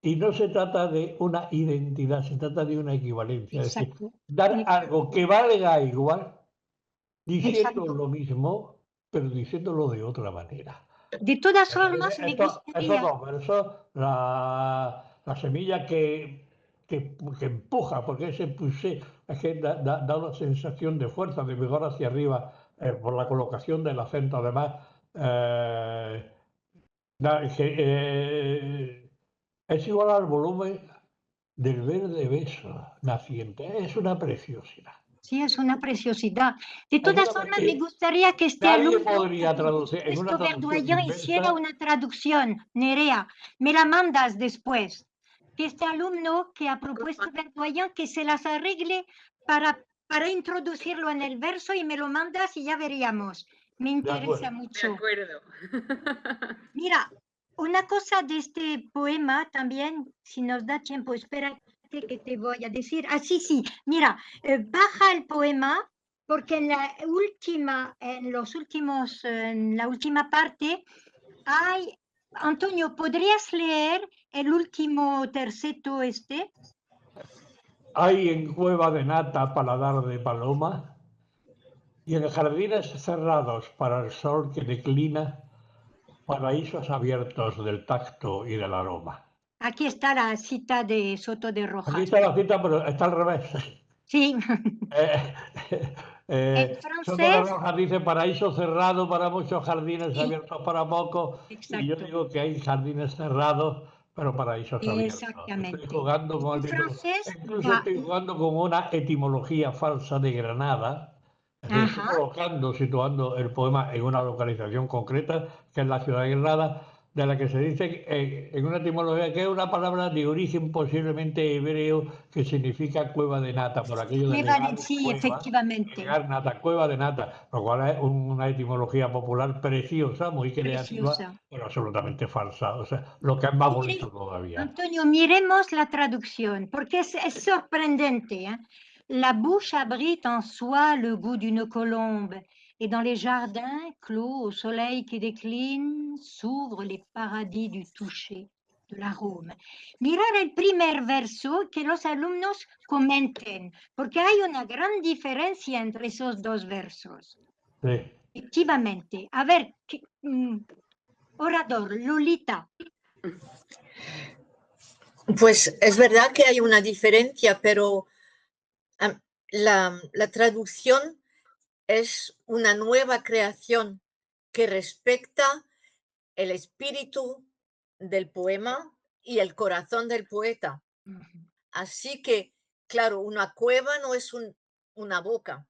Y no se trata de una identidad, se trata de una equivalencia. Es decir, Exacto. dar Exacto. algo que valga igual, diciendo Exacto. lo mismo, pero diciéndolo de otra manera. De todas formas, me Estos gustaría... dos versos, la semilla que empuja, porque ese poussé es que da una sensación de fuerza, de vigor hacia arriba, por la colocación del acento, además, es igual al volumen del verde beso naciente. Es una preciosidad. Sí, es una preciosidad. De Es todas una formas, me que gustaría que este nadie alumno podría que ha traducir en una propuesto traducción Verdoyen hiciera inversa. una traducción. Nerea, me la mandas después. Que este alumno que ha propuesto Verdoyen que se las arregle para introducirlo en el verso y me lo mandas y ya veríamos. Me interesa acuerdo. mucho. De acuerdo. Mira, una cosa de este poema también, si nos da tiempo, espérate que te voy a decir. Ah, sí, sí, mira, baja el poema porque en la última parte hay, Antonio, ¿podrías leer el último terceto este? Hay en cueva de nata paladar de paloma y en jardines cerrados para el sol que declina, paraísos abiertos del tacto y del aroma. Aquí está la cita de Soto de Aquí Rojas. está la cita, pero está al revés. Sí, en Soto de francés. Rojas dice paraíso cerrado para muchos, jardines Sí, abiertos para pocos, y yo exacto. digo que hay jardines cerrados, pero paraísos abiertos. Exactamente. Estoy jugando con En el título. francés Incluso va. estoy jugando con una etimología falsa de Granada. Es decir, estoy Ajá. colocando, situando el poema en una localización concreta, que es la ciudad de Granada, de la que se dice en una etimología que es una palabra de origen posiblemente hebreo que significa cueva de nata, por aquello de Me legar vale, sí, cueva, efectivamente. legar nata, cueva de nata, lo cual es una etimología popular preciosa, muy creativa, Preciosa. pero absolutamente falsa. O sea, lo que es más Mire, bonito todavía. Antonio, miremos la traducción, porque es sorprendente. ¿Eh? La bouche abrite en soi le goût d'une colombe, et dans les jardins clos au soleil qui décline, s'ouvrent les paradis du toucher, de l'arôme. Mirar el primer verso que los alumnos comenten, porque hay una gran diferencia entre esos dos versos. Sí. Efectivamente. A ver, orador, Lolita. Pues es verdad que hay una diferencia, pero la traducción es una nueva creación que respecta el espíritu del poema y el corazón del poeta. Así que, claro, una cueva no es una boca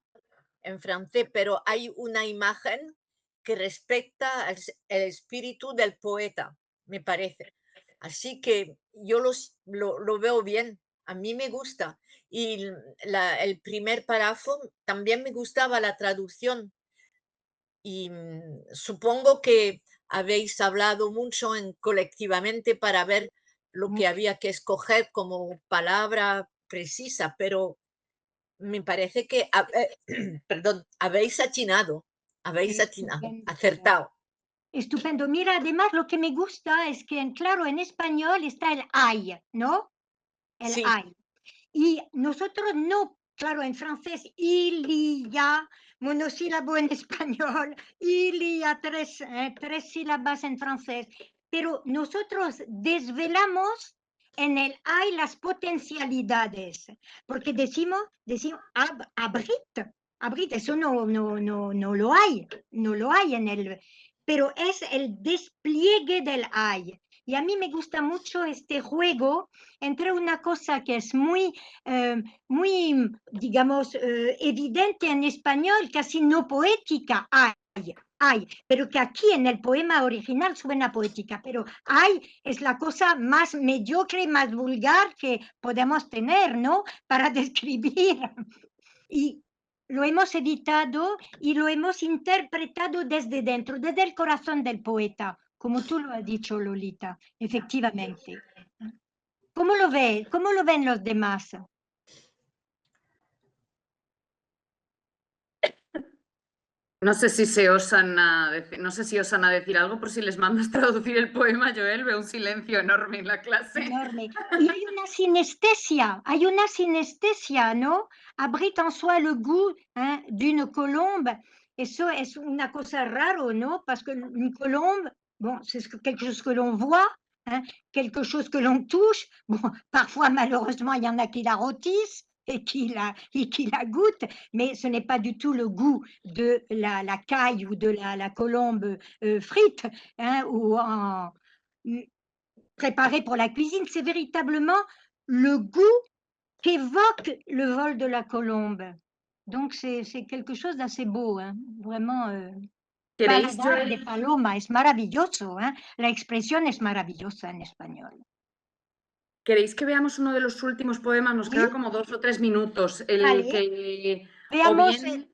en francés, pero hay una imagen que respecta el espíritu del poeta, me parece. Así que yo lo veo bien, a mí me gusta. Y el primer párrafo también me gustaba la traducción. Y supongo que habéis hablado mucho colectivamente para ver lo que había que escoger como palabra precisa, pero me parece que, perdón, habéis atinado, Estupendo. acertado. Estupendo. Mira, además lo que me gusta es que, claro, en español está el ay, ¿no? El Sí. ay. Y nosotros no, claro, en francés, il y a, monosílabo en español, il y a tres sílabas en francés, pero nosotros desvelamos en el hay las potencialidades, porque decimos abrit, eso no lo hay en el, pero es el despliegue del hay. Y a mí me gusta mucho este juego entre una cosa que es muy, digamos, evidente en español, casi no poética, hay, hay, pero que aquí en el poema original suena poética, pero hay es la cosa más mediocre, más vulgar que podemos tener, ¿no? Para describir. Y lo hemos editado y lo hemos interpretado desde dentro, desde el corazón del poeta, como tú lo has dicho, Lolita, efectivamente. ¿Cómo lo ves? ¿Cómo lo ven los demás? No sé si se osan a decir, no sé si osan a decir algo por si les mandas traducir el poema, Joel. Veo un silencio enorme en la clase. Enorme. Y hay una sinestesia, ¿no? Abrite en soi le goût d'une colombe. Eso es una cosa raro, ¿no? Parce que une colombe, bon, c'est quelque chose que l'on voit, quelque chose que l'on touche. Bon, parfois, malheureusement, il y en a qui la rôtissent et qui la goûtent, mais ce n'est pas du tout le goût de la caille ou de la colombe frite, ou en préparé pour la cuisine, c'est véritablement le goût qu'évoque le vol de la colombe. Donc c'est quelque chose d'assez beau, vraiment. ¿Queréis, Paladar de Joel? paloma, es maravilloso, la expresión es maravillosa en español. ¿Queréis que veamos uno de los últimos poemas? Nos Sí. queda como 2 o 3 minutos. El Vale. que, o Veamos, bien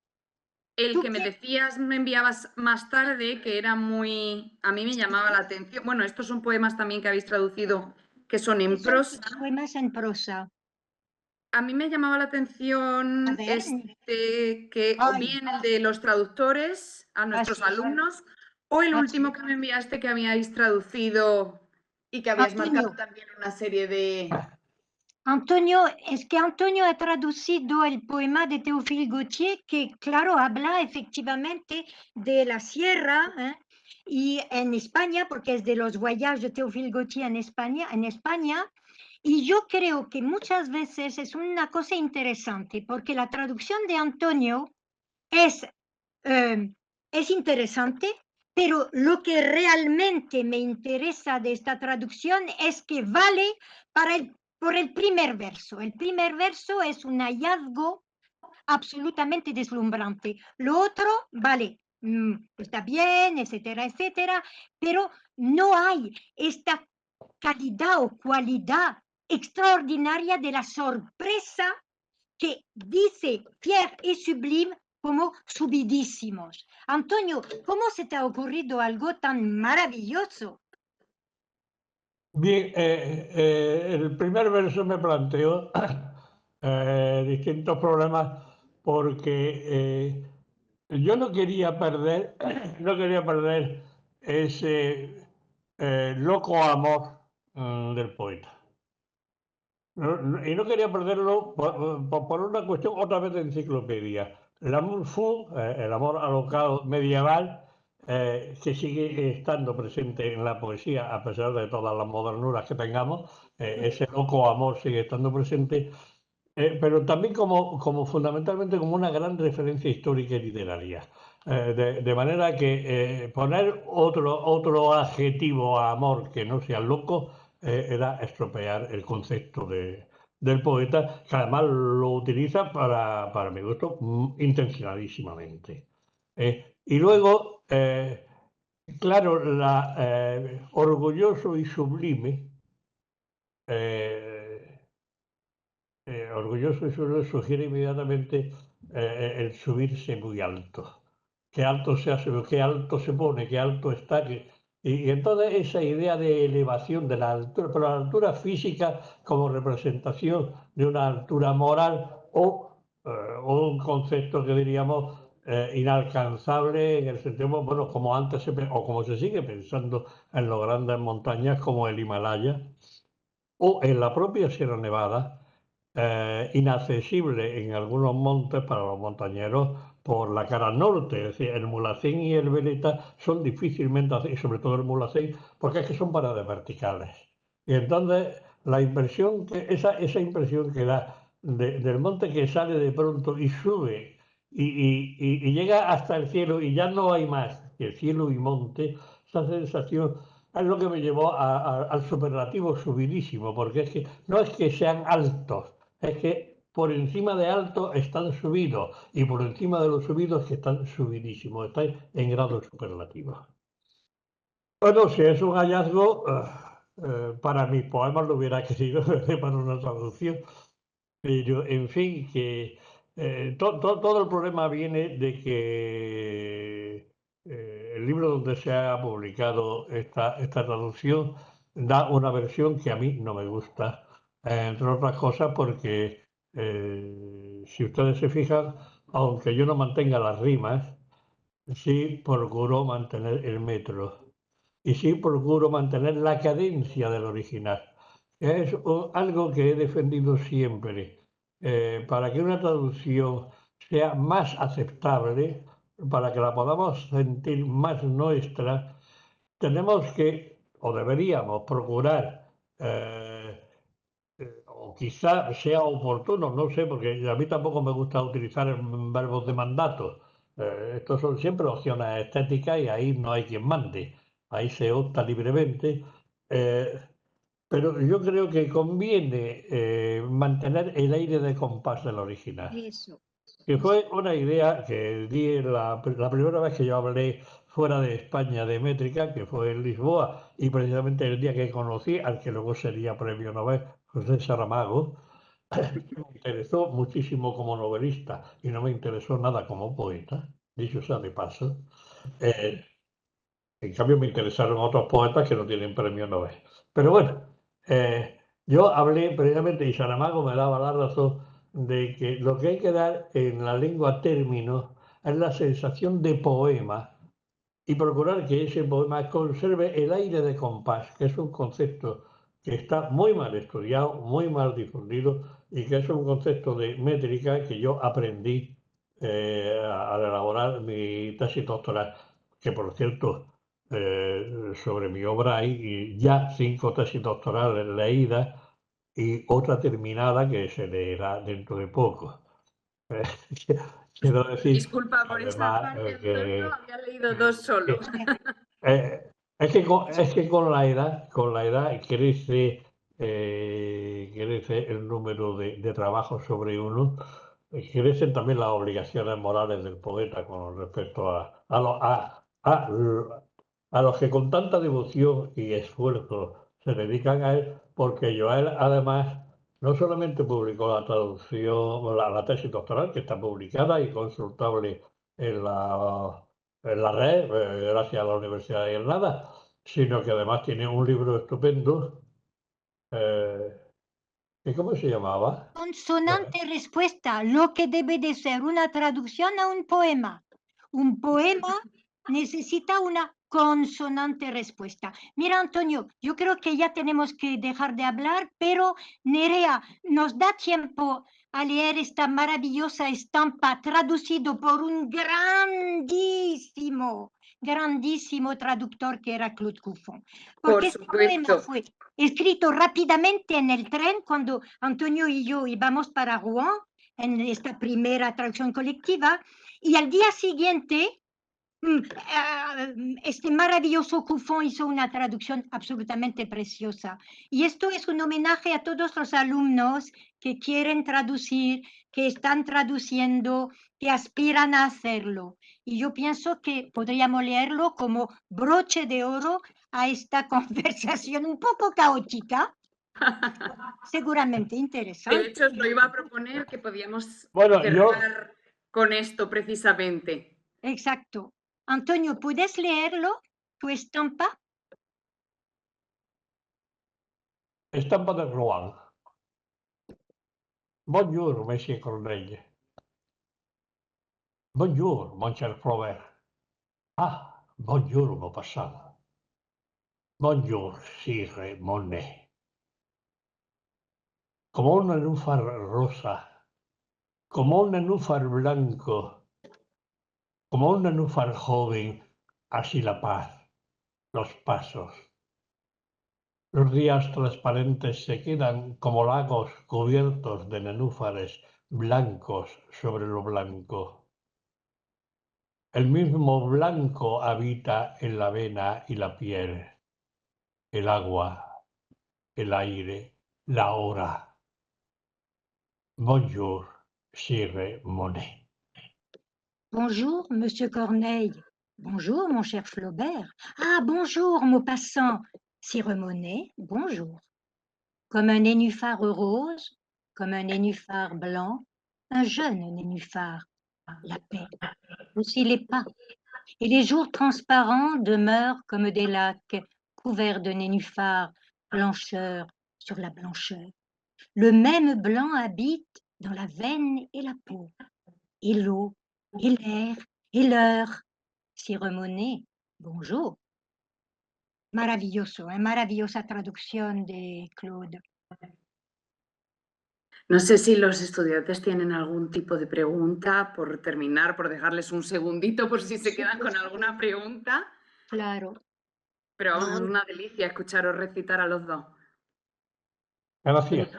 el ¿tú que me qué? decías, me enviabas más tarde, que era muy, a mí me llamaba la atención. Bueno, estos son poemas también que habéis traducido, que son en Son prosa. poemas en prosa. A mí me llamaba la atención A ver. que o Ay. bien el de los traductores a nuestros sí. alumnos, o el Ah, último sí. que me enviaste que habíais traducido y que habías Antonio. marcado también una serie de... Antonio, es que Antonio ha traducido el poema de Théophile Gautier, que claro, habla efectivamente de la sierra, y en España, porque es de los voyages de Théophile Gautier en España, y yo creo que muchas veces es una cosa interesante, porque la traducción de Antonio es interesante, pero lo que realmente me interesa de esta traducción es que vale por el primer verso. El primer verso es un hallazgo absolutamente deslumbrante. Lo otro, vale, está bien, etcétera, etcétera, pero no hay esta calidad o cualidad extraordinaria de la sorpresa que dice fier y sublime como subidísimos. Antonio, ¿cómo se te ha ocurrido algo tan maravilloso? Bien, el primer verso me planteó distintos problemas porque yo no quería perder, no quería perder ese loco amor del poeta. Y no quería perderlo por una cuestión otra vez de enciclopedia. L'amour fou, el amor alocado medieval, que sigue estando presente en la poesía a pesar de todas las modernuras que tengamos, ese loco amor sigue estando presente, pero también como fundamentalmente como una gran referencia histórica y literaria. De manera que poner otro adjetivo a amor que no sea loco era estropear el concepto del poeta, que además lo utiliza para mi gusto intencionadísimamente. Y luego, claro, orgulloso y sublime, orgulloso y sublime sugiere inmediatamente el subirse muy alto. Qué alto se hace, qué alto se pone, qué alto está. Y entonces esa idea de elevación de la altura, pero la altura física como representación de una altura moral o un concepto que diríamos inalcanzable en el sentido, bueno, como antes o como se sigue pensando en las grandes montañas como el Himalaya o en la propia Sierra Nevada, inaccesible en algunos montes para los montañeros por la cara norte, es decir, el Mulhacén y el Veleta son difícilmente, y sobre todo el Mulhacén, porque es que son paradas verticales. Y entonces la impresión esa impresión que da del monte que sale de pronto y sube y llega hasta el cielo y ya no hay más que cielo y monte, esa sensación es lo que me llevó al superlativo subidísimo, porque es que no es que sean altos, es que por encima de alto están subidos y por encima de los subidos que están subidísimos, están en grados superlativos. Bueno, si es un hallazgo, para mis poemas lo hubiera querido para una traducción, pero en fin, que todo el problema viene de que el libro donde se ha publicado esta traducción da una versión que a mí no me gusta, entre otras cosas porque si ustedes se fijan, aunque yo no mantenga las rimas, sí procuro mantener el metro y sí procuro mantener la cadencia del original. Es algo que he defendido siempre. Para que una traducción sea más aceptable, para que la podamos sentir más nuestra, tenemos que, o deberíamos procurar, o quizá sea oportuno, no sé, porque a mí tampoco me gusta utilizar verbos de mandato. Estos son siempre opciones estéticas y ahí no hay quien mande. Ahí se opta libremente. Pero yo creo que conviene mantener el aire de compás del original. Eso. Que fue una idea que di la primera vez que yo hablé fuera de España de métrica, que fue en Lisboa, y precisamente el día que conocí al que luego sería premio Nobel, José Saramago, me interesó muchísimo como novelista y no me interesó nada como poeta, dicho sea de paso. En cambio me interesaron otros poetas que no tienen premio Nobel. Pero bueno, yo hablé precisamente, y Saramago me daba la razón, de que lo que hay que dar en la lengua términos es la sensación de poema y procurar que ese poema conserve el aire de compás, que es un concepto que está muy mal estudiado, muy mal difundido y que es un concepto de métrica que yo aprendí al elaborar mi tesis doctoral, que por cierto, sobre mi obra hay ya 5 tesis doctorales leídas y otra terminada que se leerá dentro de poco. Quiero decir, Disculpa por esa además, parte, Antonio, había leído 2 solo. es que con la edad crece, crece el número de trabajos sobre uno, crecen también las obligaciones morales del poeta con respecto a los que con tanta devoción y esfuerzo se dedican a él, porque Joel además no solamente publicó la traducción, la tesis doctoral que está publicada y consultable en la red, gracias a la Universidad de Granada, sino que además tiene un libro estupendo. ¿Y cómo se llamaba? Consonante respuesta, lo que debe de ser una traducción a un poema. Un poema necesita una consonante respuesta. Mira, Antonio, yo creo que ya tenemos que dejar de hablar, pero Nerea, ¿nos da tiempo a leer esta maravillosa estampa traducido por un grandísimo traductor que era Claude Cuffon? Porque este poema fue escrito rápidamente en el tren cuando Antonio y yo íbamos para Rouen en esta primera traducción colectiva, y al día siguiente este maravilloso Cuffon hizo una traducción absolutamente preciosa. Y esto es un homenaje a todos los alumnos que quieren traducir, que están traduciendo, que aspiran a hacerlo. Y yo pienso que podríamos leerlo como broche de oro a esta conversación un poco caótica, seguramente De interesante. hecho, os lo iba a proponer que podíamos cerrar con esto precisamente. Exacto. Antonio, ¿puedes leerlo? ¿Tu estampa? Estampa de Rouen. Bonjour, Monsieur Corneille. Bonjour, mon cher Flaubert. Ah, bonjour, Maupassant. Bonjour, Sire Monet. Como un nenúfar rosa, como un nenúfar blanco, como un nenúfar joven, así la paz, los pasos. Los días transparentes se quedan como lagos cubiertos de nenúfares blancos sobre lo blanco. El mismo blanco habita en la vena y la piel, el agua, el aire, la hora. Bonjour, Sire Monet. Bonjour, monsieur Corneille. Bonjour, mon cher Flaubert. Ah, bonjour, Maupassant. Sire Monet, bonjour. Comme un nénuphar rose, comme un nénuphar blanc, un jeune nénuphar, la paix, aussi les pas. Et les jours transparents demeurent comme des lacs couverts de nénuphars, blancheur sur la blancheur. Le même blanc habite dans la veine et la peau, et l'eau, et l'air, et l'heure. Sire Monet, bonjour. Maravilloso, maravillosa traducción de Claude. No sé si los estudiantes tienen algún tipo de pregunta, por terminar, por dejarles un segundito por si se quedan con alguna pregunta. Claro. Pero vamos, No. es una delicia escucharos recitar a los dos. Gracias.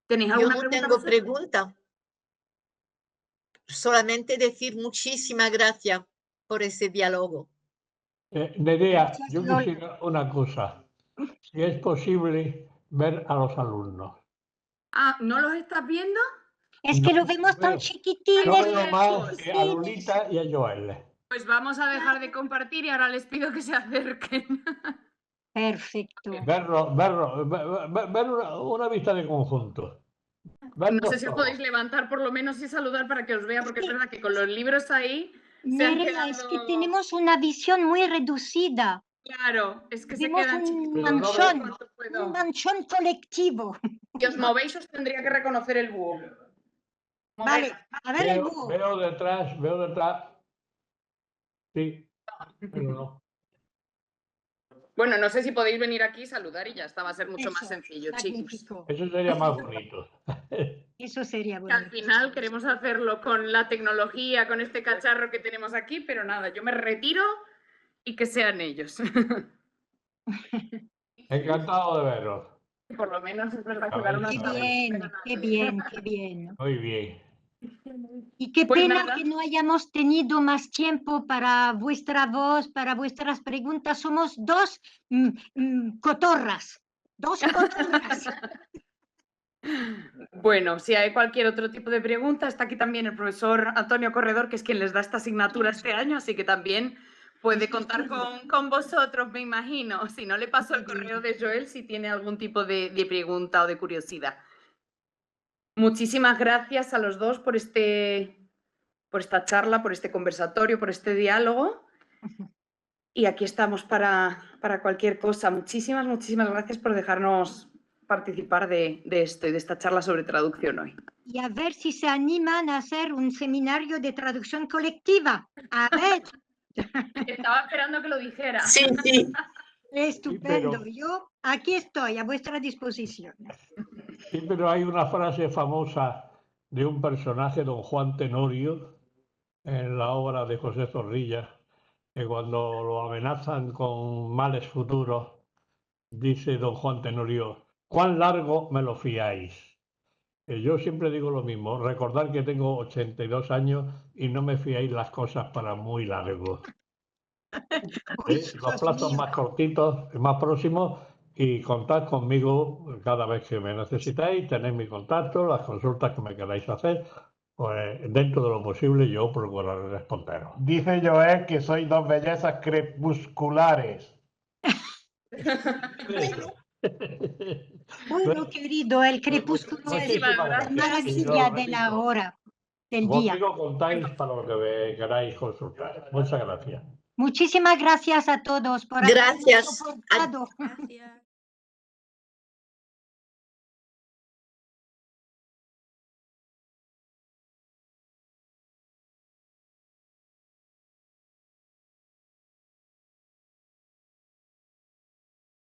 ¿Tenéis Yo alguna no pregunta? tengo vosotros? pregunta. Solamente decir muchísimas gracias por ese diálogo. Nerea, Gracias, yo Lola. quisiera una cosa. Si es posible ver a los alumnos. Ah, ¿no los estás viendo? Es que No, lo vemos tan veo. chiquitines. No veo más lejos. que a Lulita y a Joel. Pues vamos a dejar de compartir y ahora les pido que se acerquen. Perfecto. Ver una vista de conjunto. No Verlos sé si os todos. podéis levantar por lo menos y saludar para que os vea, porque es verdad que con los libros ahí se han Nerea, es que quedado... tenemos una visión muy reducida. Claro, es que se Vemos quedan un chiquititos. Pero no manchón, ¿Cuánto puedo? un manchón colectivo. Si os movéis os tendría que reconocer el búho. Vale, a ver el búho. Veo detrás. Sí, pero no. Bueno, no sé si podéis venir aquí y saludar y ya está, va a ser mucho más Eso, sencillo, chicos. magnífico. Eso sería más bonito. Eso sería Que al bueno. final queremos hacerlo con la tecnología, con este cacharro que tenemos aquí, pero nada, yo me retiro y que sean ellos. Encantado de veros. Por lo menos es verdad que A dar ver, una Qué a ver. bien, qué bien, qué bien. Muy bien. Y qué Pues pena nada. que no hayamos tenido más tiempo para vuestra voz, para vuestras preguntas. Somos dos cotorras. Dos cotorras. Bueno, si hay cualquier otro tipo de pregunta, está aquí también el profesor Antonio Corredor, que es quien les da esta asignatura este año, así que también puede contar con vosotros, me imagino. Si no, le paso el correo de Joel si tiene algún tipo de pregunta o de curiosidad. Muchísimas gracias a los dos por esta charla, por este conversatorio, por este diálogo. Y aquí estamos para cualquier cosa. Muchísimas gracias por dejarnos participar de esto y de esta charla sobre traducción hoy. Y a ver si se animan a hacer un seminario de traducción colectiva. A ver. Estaba esperando que lo dijera. Sí, sí. Estupendo. pero- Yo aquí estoy a vuestra disposición. Sí, pero hay una frase famosa de un personaje, don Juan Tenorio, en la obra de José Zorrilla, que cuando lo amenazan con males futuros, dice don Juan Tenorio, ¿cuán largo me lo fiáis? Yo siempre digo lo mismo, recordad que tengo 82 años y no me fiáis las cosas para muy largo. Uy, Los Dios plazos mío. más cortitos, más próximos, y contad conmigo cada vez que me necesitáis, tenéis mi contacto, las consultas que me queráis hacer, pues dentro de lo posible yo procuraré responderos. Dice Joel que sois dos bellezas crepusculares. Bueno, querido, el crepúsculo es Muchísimas la gracias. maravilla de la hora, del día. Conmigo contáis para lo que me queráis consultar. Muchas gracias. Muchísimas gracias a todos por Gracias. habernos soportado. Gracias.